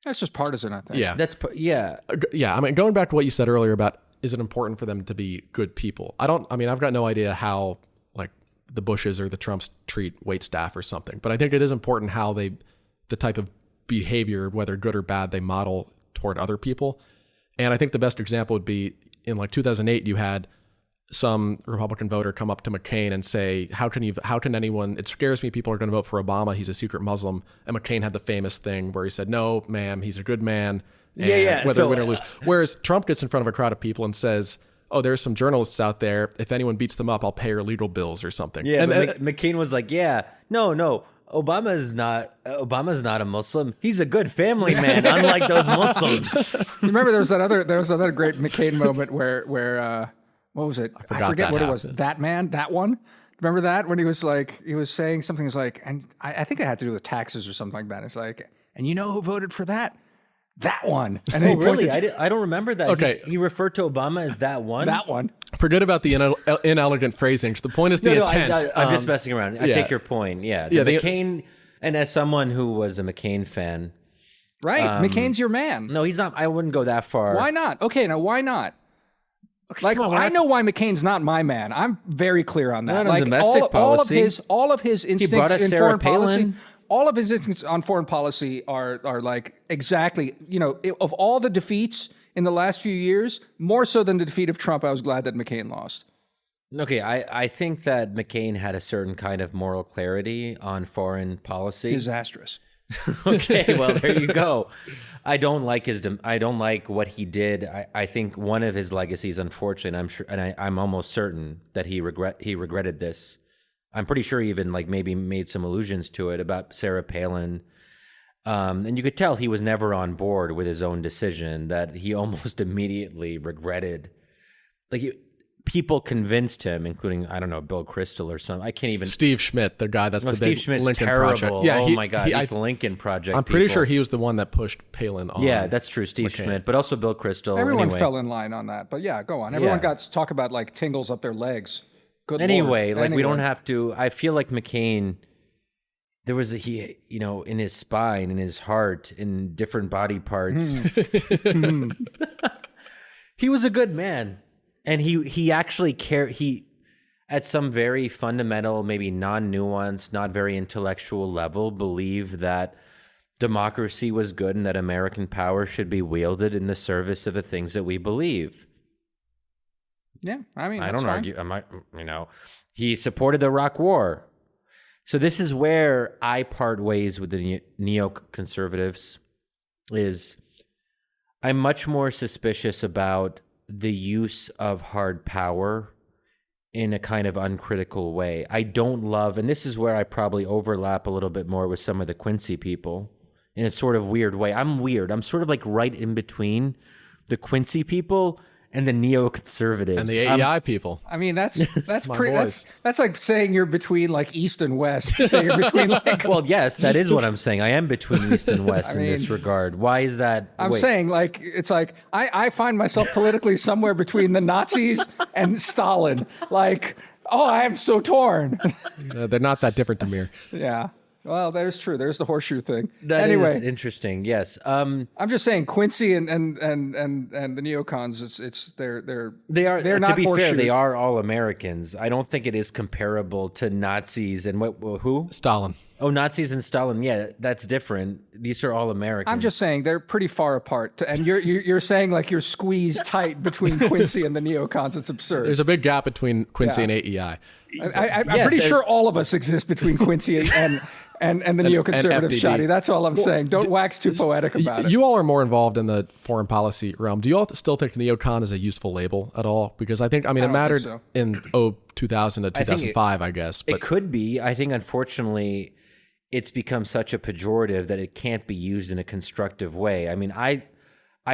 That's just partisan, I think. Yeah. Yeah. I mean, going back to what you said earlier about, is it important for them to be good people? I've got no idea how like the Bushes or the Trumps treat wait staff or something, but I think it is important how the type of behavior, whether good or bad, they model toward other people. And I think the best example would be in like 2008, you had some Republican voter come up to McCain and say, how can anyone, it scares me people are going to vote for Obama, he's a secret Muslim. And McCain had the famous thing where he said, no, ma'am, he's a good man. Whether win or lose. Whereas Trump gets in front of a crowd of people and says, oh, there's some journalists out there. If anyone beats them up, I'll pay her legal bills or something. Yeah, and McCain was like, no, Obama's not a Muslim. He's a good family man, unlike those Muslims. You remember there was another great McCain moment where what was it? I forget what it was. That man, that one. Remember that when he was saying something? He's like, and I think it had to do with taxes or something like that. It's like, and you know who voted for that? That one. And then really? I don't remember that. Okay. He referred to Obama as that one? That one. Forget about the inelegant phrasings. The point is the intent. I'm just messing around. I take your point. Yeah. McCain, and as someone who was a McCain fan. Right. McCain's your man. No, he's not. I wouldn't go that far. Why not? Okay, now why not? Okay, I know why McCain's not my man. I'm very clear on that. Not on domestic policy. All of his instincts in foreign policy. All of his instincts on foreign policy are like exactly, of all the defeats in the last few years, more so than the defeat of Trump, I was glad that McCain lost. Okay, I think that McCain had a certain kind of moral clarity on foreign policy. Disastrous. Okay, well, there you go. I don't like what he did. I think one of his legacies, unfortunately, I'm sure, and I'm almost certain that he regretted this. I'm pretty sure he even maybe made some allusions to it about Sarah Palin. And you could tell he was never on board with his own decision, that he almost immediately regretted. People convinced him, including, I don't know, Bill Kristol or something. I can't even... Steve Schmidt, the guy that's the Steve big Schmidt's Lincoln terrible. Project. Yeah, oh my God, he's the Lincoln Project. I'm pretty sure he was the one that pushed Palin on. Yeah, that's true, Steve Schmidt, but also Bill Kristol. Everyone fell in line on that, but yeah, go on. Everyone got to talk about tingles up their legs. Good anyway, Lord. We don't have to... I feel like McCain... There was in his spine, in his heart, in different body parts. He was a good man. And he actually cared. He, at some very fundamental, maybe non-nuanced, not very intellectual level, believed that democracy was good and that American power should be wielded in the service of the things that we believe. Yeah, I mean, I don't argue. He supported the Iraq War. So this is where I part ways with the neoconservatives. Is I'm much more suspicious about the use of hard power in a kind of uncritical way. I don't love, and this is where I probably overlap a little bit more with some of the Quincy people in a sort of weird way. I'm weird. I'm sort of right in between the Quincy people and the neoconservatives. And the AEI people. I mean, that's pretty. boys. That's like saying you're between like East and West. Say you're between like. Well, yes, that is what I'm saying. I am between East and West in this regard. Why is that? I'm saying like it's like I find myself politically somewhere between the Nazis and Stalin. Like, oh, I am so torn. They're not that different, Damir. Yeah. Well, that is true. There's the horseshoe thing. That anyway, is interesting. Yes. I'm just saying Quincy and the neocons. They're not to be horseshoe. fair, they are all Americans. I don't think it is comparable to Nazis and who? Stalin. Oh, Nazis and Stalin. Yeah, that's different. These are all Americans. I'm just saying they're pretty far apart. And you're saying like you're squeezed tight between Quincy and the neocons. It's absurd. There's a big gap between Quincy and AEI. I'm pretty sure all of us exist between Quincy and the neoconservative FDD. Shadi. That's all I'm saying. Don't wax too poetic about it. You all are more involved in the foreign policy realm. Do you all still think neocon is a useful label at all? Because it mattered so. in 2000 to 2005, I guess. But it could be. I think, unfortunately, it's become such a pejorative that it can't be used in a constructive way. I mean, I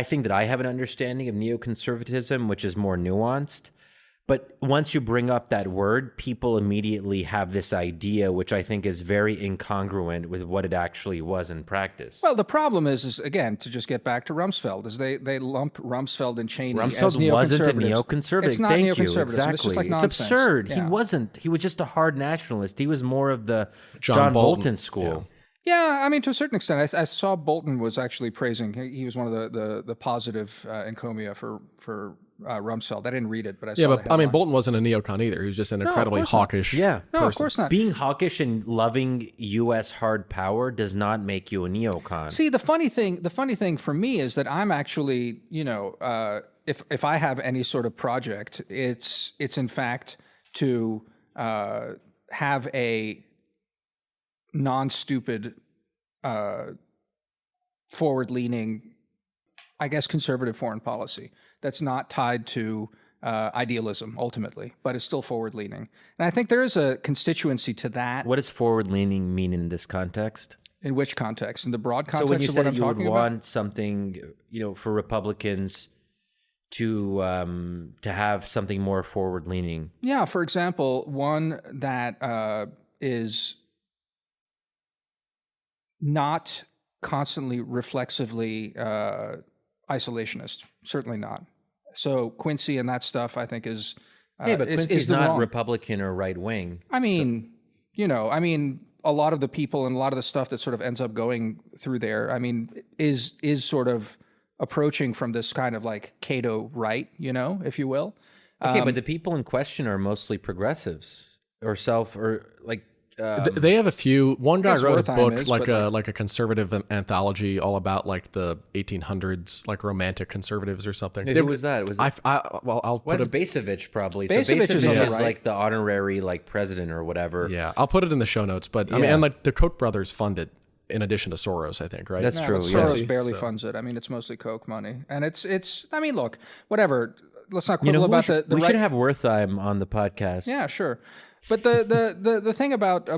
think that I have an understanding of neoconservatism, which is more nuanced. But once you bring up that word, people immediately have this idea, which I think is very incongruent with what it actually was in practice. Well, the problem is again, to just get back to Rumsfeld, is they lump Rumsfeld and Cheney as Rumsfeld wasn't a neoconservatives. neoconservative. It's not Thank you. neoconservatism. Exactly. It's just like It's nonsense. absurd. Yeah. He wasn't. He was just a hard nationalist. He was more of the John Bolton school. Yeah, I mean, to a certain extent, I saw Bolton was actually praising. He was one of the positive encomia for Rumsfeld. I didn't read it, but I saw. yeah, the but headline. Bolton wasn't a neocon either. He was just an incredibly course not. hawkish. Yeah. No, person. of course not. Being hawkish and loving U.S. hard power does not make you a neocon. See, the funny thing for me is that I'm actually, if I have any sort of project, it's in fact to have a non-stupid, forward-leaning, I guess, conservative foreign policy that's not tied to idealism ultimately, but is still forward-leaning. And I think there is a constituency to that. What does forward-leaning mean in this context? In which context? In the broad context So when you of said what I'm that you would talking about? want something, for Republicans to have something more forward-leaning. Yeah, for example, one that is not constantly reflexively isolationist. Certainly not. So Quincy and that stuff, I think, is but Quincy's is the not wrong. Republican or right-wing. I mean, a lot of the people and a lot of the stuff that sort of ends up going through there, I mean, is sort of approaching from this kind of like Cato right, if you will. Okay, but the people in question are mostly progressives They have a few. One guy Yes, wrote a Wertheim book is, like but a conservative anthology all about like the 1800s, like romantic conservatives or something. Who was that? Was it, I'll put That's it. Basevich probably. Basevich so is Basevich on the is right. like the honorary president or whatever. Yeah, I'll put it in the show notes. But I mean, Yeah. and like the Koch brothers fund it in addition to Soros, I think, right? That's Yeah, true. but Yeah. Soros barely funds it. I mean, it's mostly Koch money, and it's. I mean, look, whatever. Let's not quibble about the we right. should have Wertheim on the podcast. Yeah, sure. But the thing about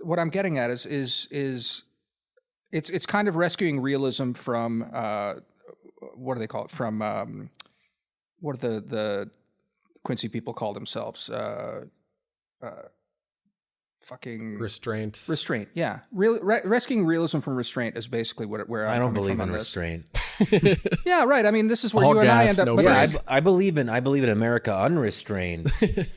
what I'm getting at is it's kind of rescuing realism from what do they call it? From what do the Quincy people call themselves? Fucking Restraint. restraint. Yeah, rescuing realism from restraint is basically where I'm I don't coming believe from in on this. restraint. Yeah, right. I mean, this is where All you and I gas, end up. no but brakes. this is- I believe in America unrestrained.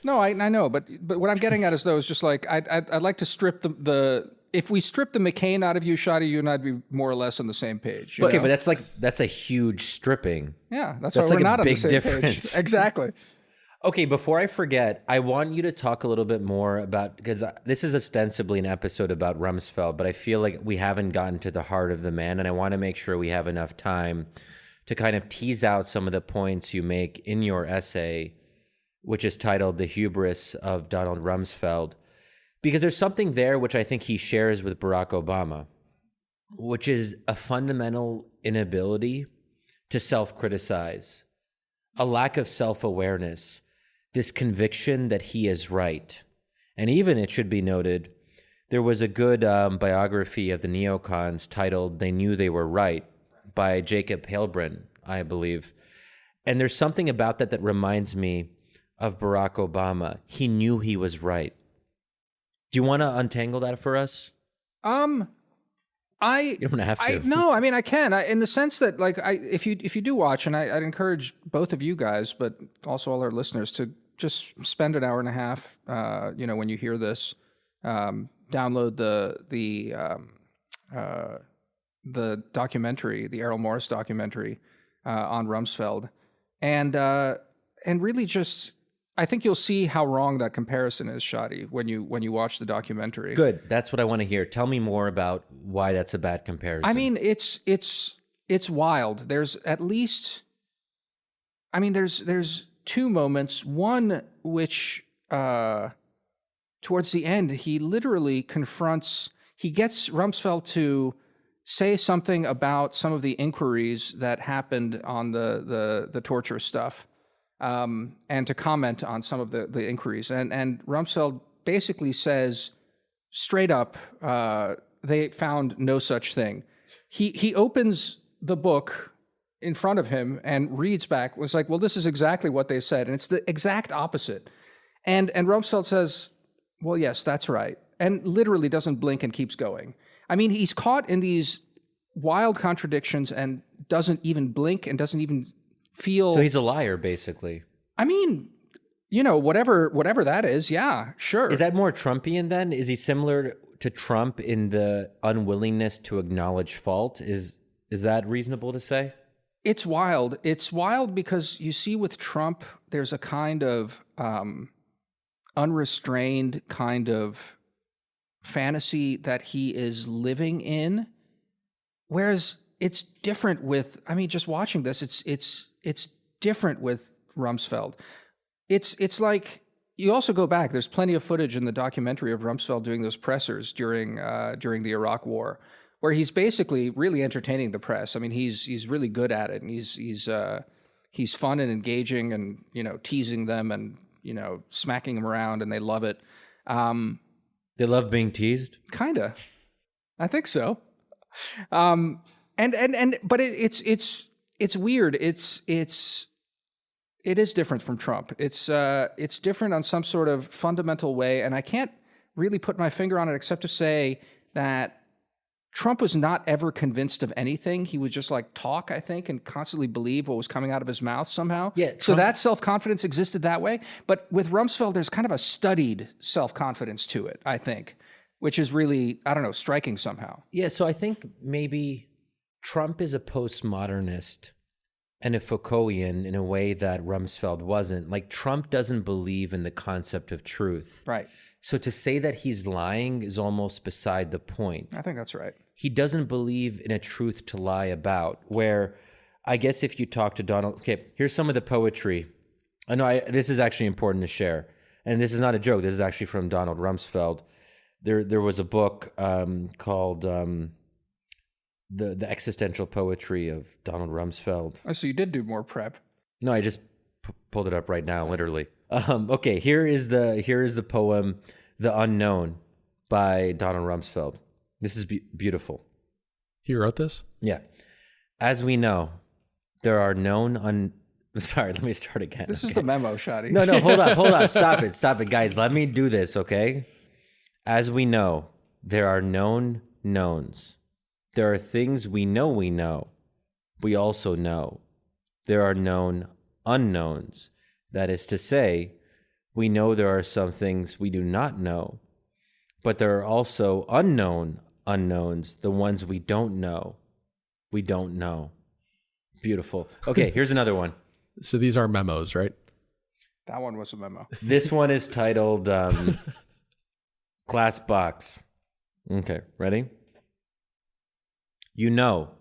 No, I know, but what I'm getting at is though is just like I'd like to strip the if we strip the McCain out of you, Shadi, you and I'd be more or less on the same page. you Okay, know? but that's a huge stripping. yeah, that's that's why like we're a not on big the same difference. page. Exactly. Okay, before I forget, I want you to talk a little bit more about, because this is ostensibly an episode about Rumsfeld, but I feel like we haven't gotten to the heart of the man, and I want to make sure we have enough time to kind of tease out some of the points you make in your essay, which is titled The Hubris of Donald Rumsfeld, because there's something there which I think he shares with Barack Obama, which is a fundamental inability to self-criticize, a lack of self-awareness, this conviction that he is right. And even, it should be noted, there was a good biography of the neocons titled They Knew They Were Right by Jacob Heilbrunn I believe. And there's something about that reminds me of Barack Obama. He knew he was right. Do you want to untangle that for us? You don't have to. No, I mean I can. In the sense that, like, if you do watch, and I'd encourage both of you guys, but also all our listeners, to just spend an hour and a half. When you hear this, download the documentary, the Errol Morris documentary on Rumsfeld, and really just. I think you'll see how wrong that comparison is, Shadi, when you watch the documentary. Good. That's what I want to hear. Tell me more about why that's a bad comparison. I mean, it's wild. There's at least, there's two moments. One which towards the end, he literally he gets Rumsfeld to say something about some of the inquiries that happened on the torture stuff. And to comment on some of the inquiries. And Rumsfeld basically says, straight up, they found no such thing. He opens the book in front of him and reads back, was like, well, this is exactly what they said. And it's the exact opposite. And Rumsfeld says, well, yes, that's right. And literally doesn't blink and keeps going. I mean, he's caught in these wild contradictions and doesn't even blink and doesn't even feel. So he's a liar, basically. I mean, whatever that is, yeah, sure. Is that more Trumpian then? Is he similar to Trump in the unwillingness to acknowledge fault? Is that reasonable to say? It's wild. It's wild because you see with Trump, there's a kind of unrestrained kind of fantasy that he is living in, whereas it's different with. I mean, just watching this, it's different with Rumsfeld. It's like, you also go back, there's plenty of footage in the documentary of Rumsfeld doing those pressers during the Iraq War, where he's basically really entertaining the press. I mean, he's really good at it, and he's fun and engaging, and teasing them, and smacking them around, and they love it. They love being teased? Kinda. I think so. But it's weird. It is different from Trump. It's different on some sort of fundamental way, and I can't really put my finger on it except to say that Trump was not ever convinced of anything. He would just talk, I think, and constantly believe what was coming out of his mouth somehow. Yeah, so Trump, that self-confidence existed that way. But with Rumsfeld, there's kind of a studied self-confidence to it, I think, which is really, I don't know, striking somehow. Yeah, so I think maybe Trump is a postmodernist and a Foucaultian in a way that Rumsfeld wasn't. Like, Trump doesn't believe in the concept of truth. Right. So to say that he's lying is almost beside the point. I think that's right. He doesn't believe in a truth to lie about, where I guess if you talk to Donald, okay, here's some of the poetry. I know this is actually important to share. And this is not a joke. This is actually from Donald Rumsfeld. There was a book called the Existential Poetry of Donald Rumsfeld. Oh, so you did do more prep. No, I just pulled it up right now, literally. Okay, here is the poem "The Unknown" by Donald Rumsfeld. This is beautiful. He wrote this? Yeah. As we know, there are known Sorry, let me start again. This is the memo, Shadi. No, hold up. Stop it, guys. Let me do this, okay? As we know, there are known knowns. There are things we know we know. We also know. There are known unknowns. That is to say, we know there are some things we do not know, but there are also unknown unknowns, the ones we don't know. We don't know. Beautiful. Okay, here's another one. So these are memos, right? That one was a memo. This one is titled Glass Box. Okay, ready? You know,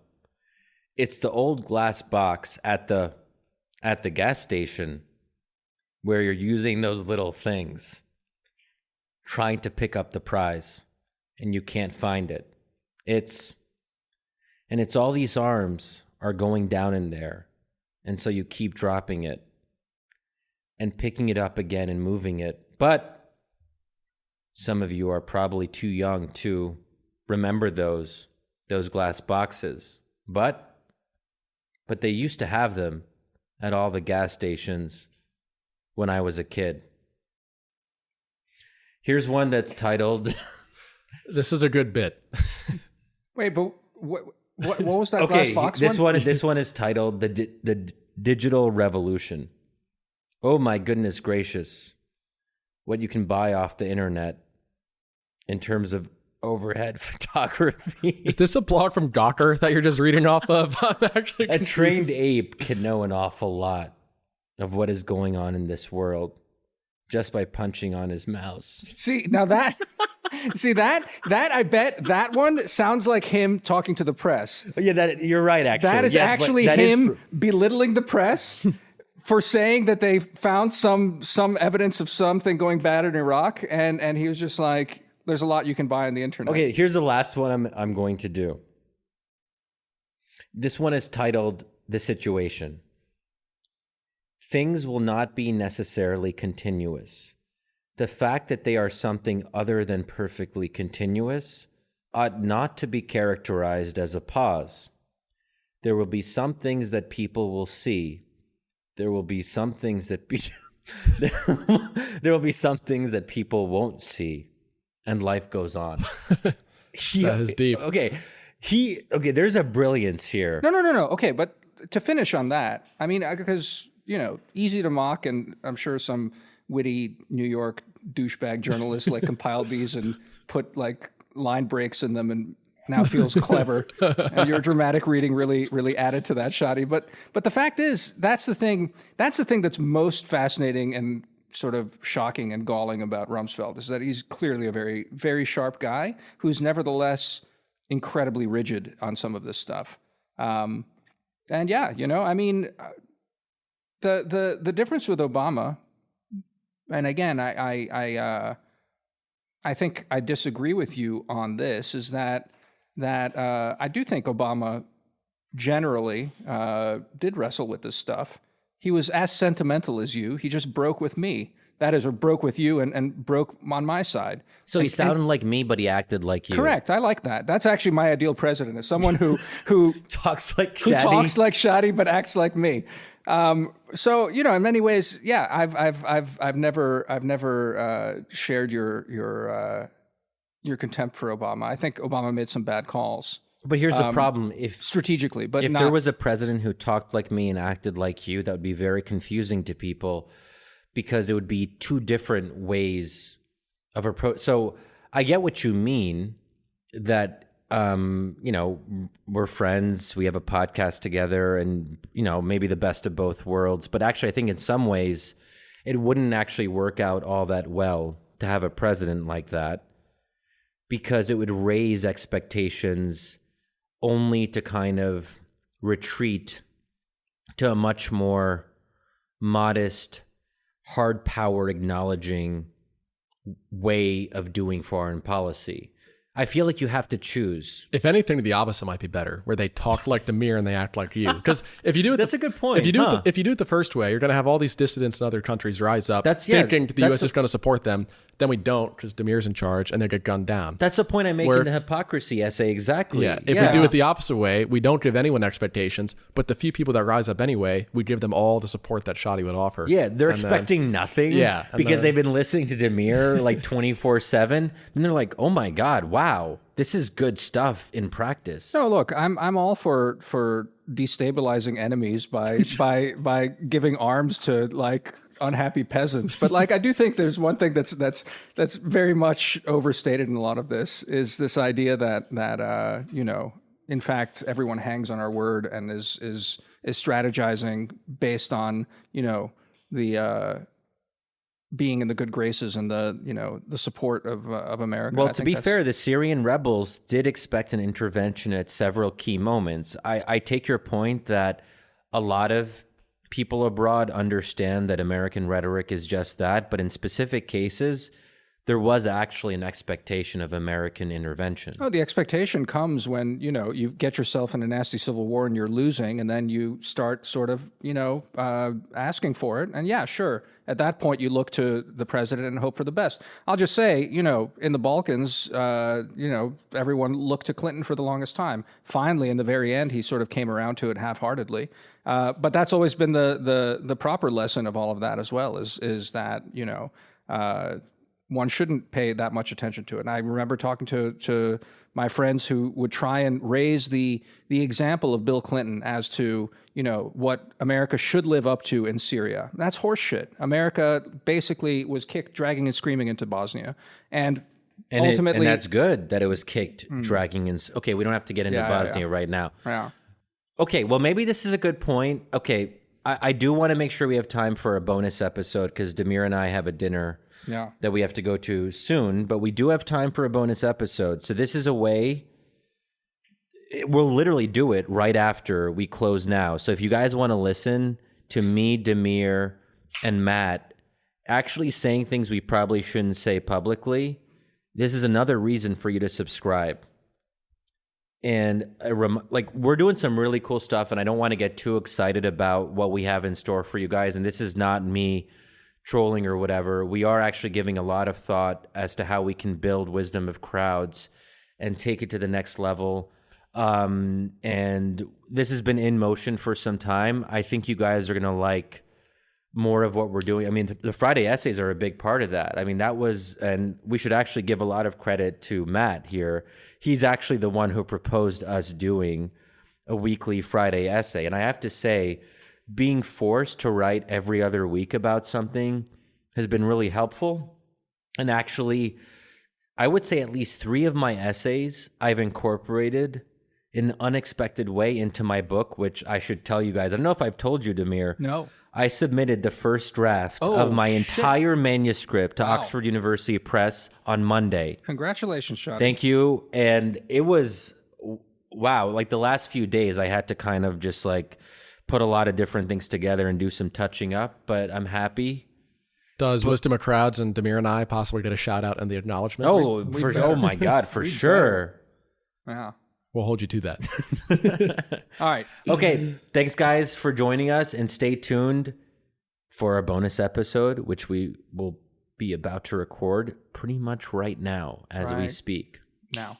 it's the old glass box at the gas station where you're using those little things, trying to pick up the prize, and you can't find it. It's all these arms are going down in there, and so you keep dropping it and picking it up again and moving it. But some of you are probably too young to remember those glass boxes. But but they used to have them at all the gas stations when I was a kid. Here's one that's titled... This is a good bit. Wait, but what was that glass box this one is titled the Digital Revolution. Oh my goodness gracious. What you can buy off the internet in terms of overhead photography. Is this a blog from Gawker that you're just reading off of? I'm actually A confused. trained ape can know an awful lot of what is going on in this world just by punching on his mouse. See, now that... See, that I bet that one sounds like him talking to the press. Yeah, you're right, actually. That is actually him belittling the press for saying that they found some evidence of something going bad in Iraq, and he was just like, there's a lot you can buy on the internet. Okay, here's the last one I'm going to do. This one is titled The Situation. Things will not be necessarily continuous. The fact that they are something other than perfectly continuous ought not to be characterized as a pause. There will be some things that people will see. There will be some things that there will be some things that people won't see, and life goes on. That is deep. Okay, there's a brilliance here. No. Okay, but to finish on that, I mean, because, easy to mock, and I'm sure some witty New York douchebag journalist compiled these and put line breaks in them and now feels clever. And your dramatic reading really added to that, Shadi. But the fact is, that's the thing that's most fascinating and sort of shocking and galling about Rumsfeld, is that he's clearly a very, very sharp guy who's nevertheless incredibly rigid on some of this stuff. And yeah, I mean, the difference with Obama, and again, I think I disagree with you on this, is that I do think Obama generally did wrestle with this stuff. He was as sentimental as you. He just broke with me. That is, or broke with you and broke on my side. So he sounded like me, but he acted like you. Correct. I like that. That's actually my ideal president, is someone who talks like who Shadi. talks like Shadi but acts like me. So in many ways, yeah, I've never shared your contempt for Obama. I think Obama made some bad calls. But here's the problem: strategically, but if not, there was a president who talked like me and acted like you, that would be very confusing to people, because it would be two different ways of approach. So I get what you mean, that we're friends, we have a podcast together, and maybe the best of both worlds. But actually, I think in some ways, it wouldn't actually work out all that well to have a president like that, because it would raise expectations only to kind of retreat to a much more modest, hard power acknowledging way of doing foreign policy. I feel like you have to choose. If anything, the opposite might be better, where they talk like Damir and they act like you. Because if you do it, that's a good point. If you do it the first way, you're going to have all these dissidents in other countries rise up, thinking the U.S. is going to support them. Then we don't, because Damir's in charge, and they get gunned down. That's the point I make in the hypocrisy essay. Exactly. Yeah. If we do it the opposite way, we don't give anyone expectations, but the few people that rise up anyway, we give them all the support that Shadi would offer. Yeah, they're expecting nothing. Yeah, because they've been listening to Damir 24/7, and they're like, "Oh my God, wow, this is good stuff in practice." No, look, I'm all for destabilizing enemies by giving arms to unhappy peasants. But I do think there's one thing that's very much overstated in a lot of this, is this idea that in fact everyone hangs on our word and is strategizing based on the being in the good graces and the support of America. Well, to be fair, the Syrian rebels did expect an intervention at several key moments. I take your point that a lot of people abroad understand that American rhetoric is just that, but in specific cases, there was actually an expectation of American intervention. Oh, the expectation comes when, you get yourself in a nasty civil war and you're losing, and then you start sort of, asking for it. And yeah, sure. At that point, you look to the president and hope for the best. I'll just say, in the Balkans, everyone looked to Clinton for the longest time. Finally, in the very end, he sort of came around to it half-heartedly. But that's always been the proper lesson of all of that as well, is that, one shouldn't pay that much attention to it. And I remember talking to my friends who would try and raise the example of Bill Clinton as to, what America should live up to in Syria. That's horseshit. America basically was kicked, dragging and screaming into Bosnia. And ultimately... and that's good that it was kicked, dragging in... Okay, we don't have to get into Bosnia right now. Yeah. Okay, well, maybe this is a good point. Okay, I do want to make sure we have time for a bonus episode because Damir and I have a dinner that we have to go to soon, but we do have time for a bonus episode. So this is a way, we'll literally do it right after we close now. So if you guys want to listen to me, Damir, and Matt actually saying things we probably shouldn't say publicly, this is another reason for you to subscribe. And we're doing some really cool stuff, and I don't want to get too excited about what we have in store for you guys. And this is not me trolling or whatever. We are actually giving a lot of thought as to how we can build wisdom of crowds and take it to the next level. And this has been in motion for some time. I think you guys are going to like more of what we're doing. I mean, the Friday essays are a big part of that. I mean, and we should actually give a lot of credit to Matt here. He's actually the one who proposed us doing a weekly Friday essay. And I have to say, being forced to write every other week about something has been really helpful. And actually, I would say at least 3 of my essays I've incorporated in an unexpected way into my book, which I should tell you guys. I don't know if I've told you, Damir. No. I submitted the first draft of my entire manuscript to Oxford University Press on Monday. Congratulations, Shadi. Thank you. And it was, wow, like the last few days I had to kind of just like put a lot of different things together and do some touching up, but I'm happy. Does Wisdom of Crowds and Damir and I possibly get a shout out in the acknowledgments? Oh my God, for sure. Yeah. We'll hold you to that. All right. Okay. Thanks, guys, for joining us, and stay tuned for a bonus episode, which we will be about to record pretty much right now as we speak. Now.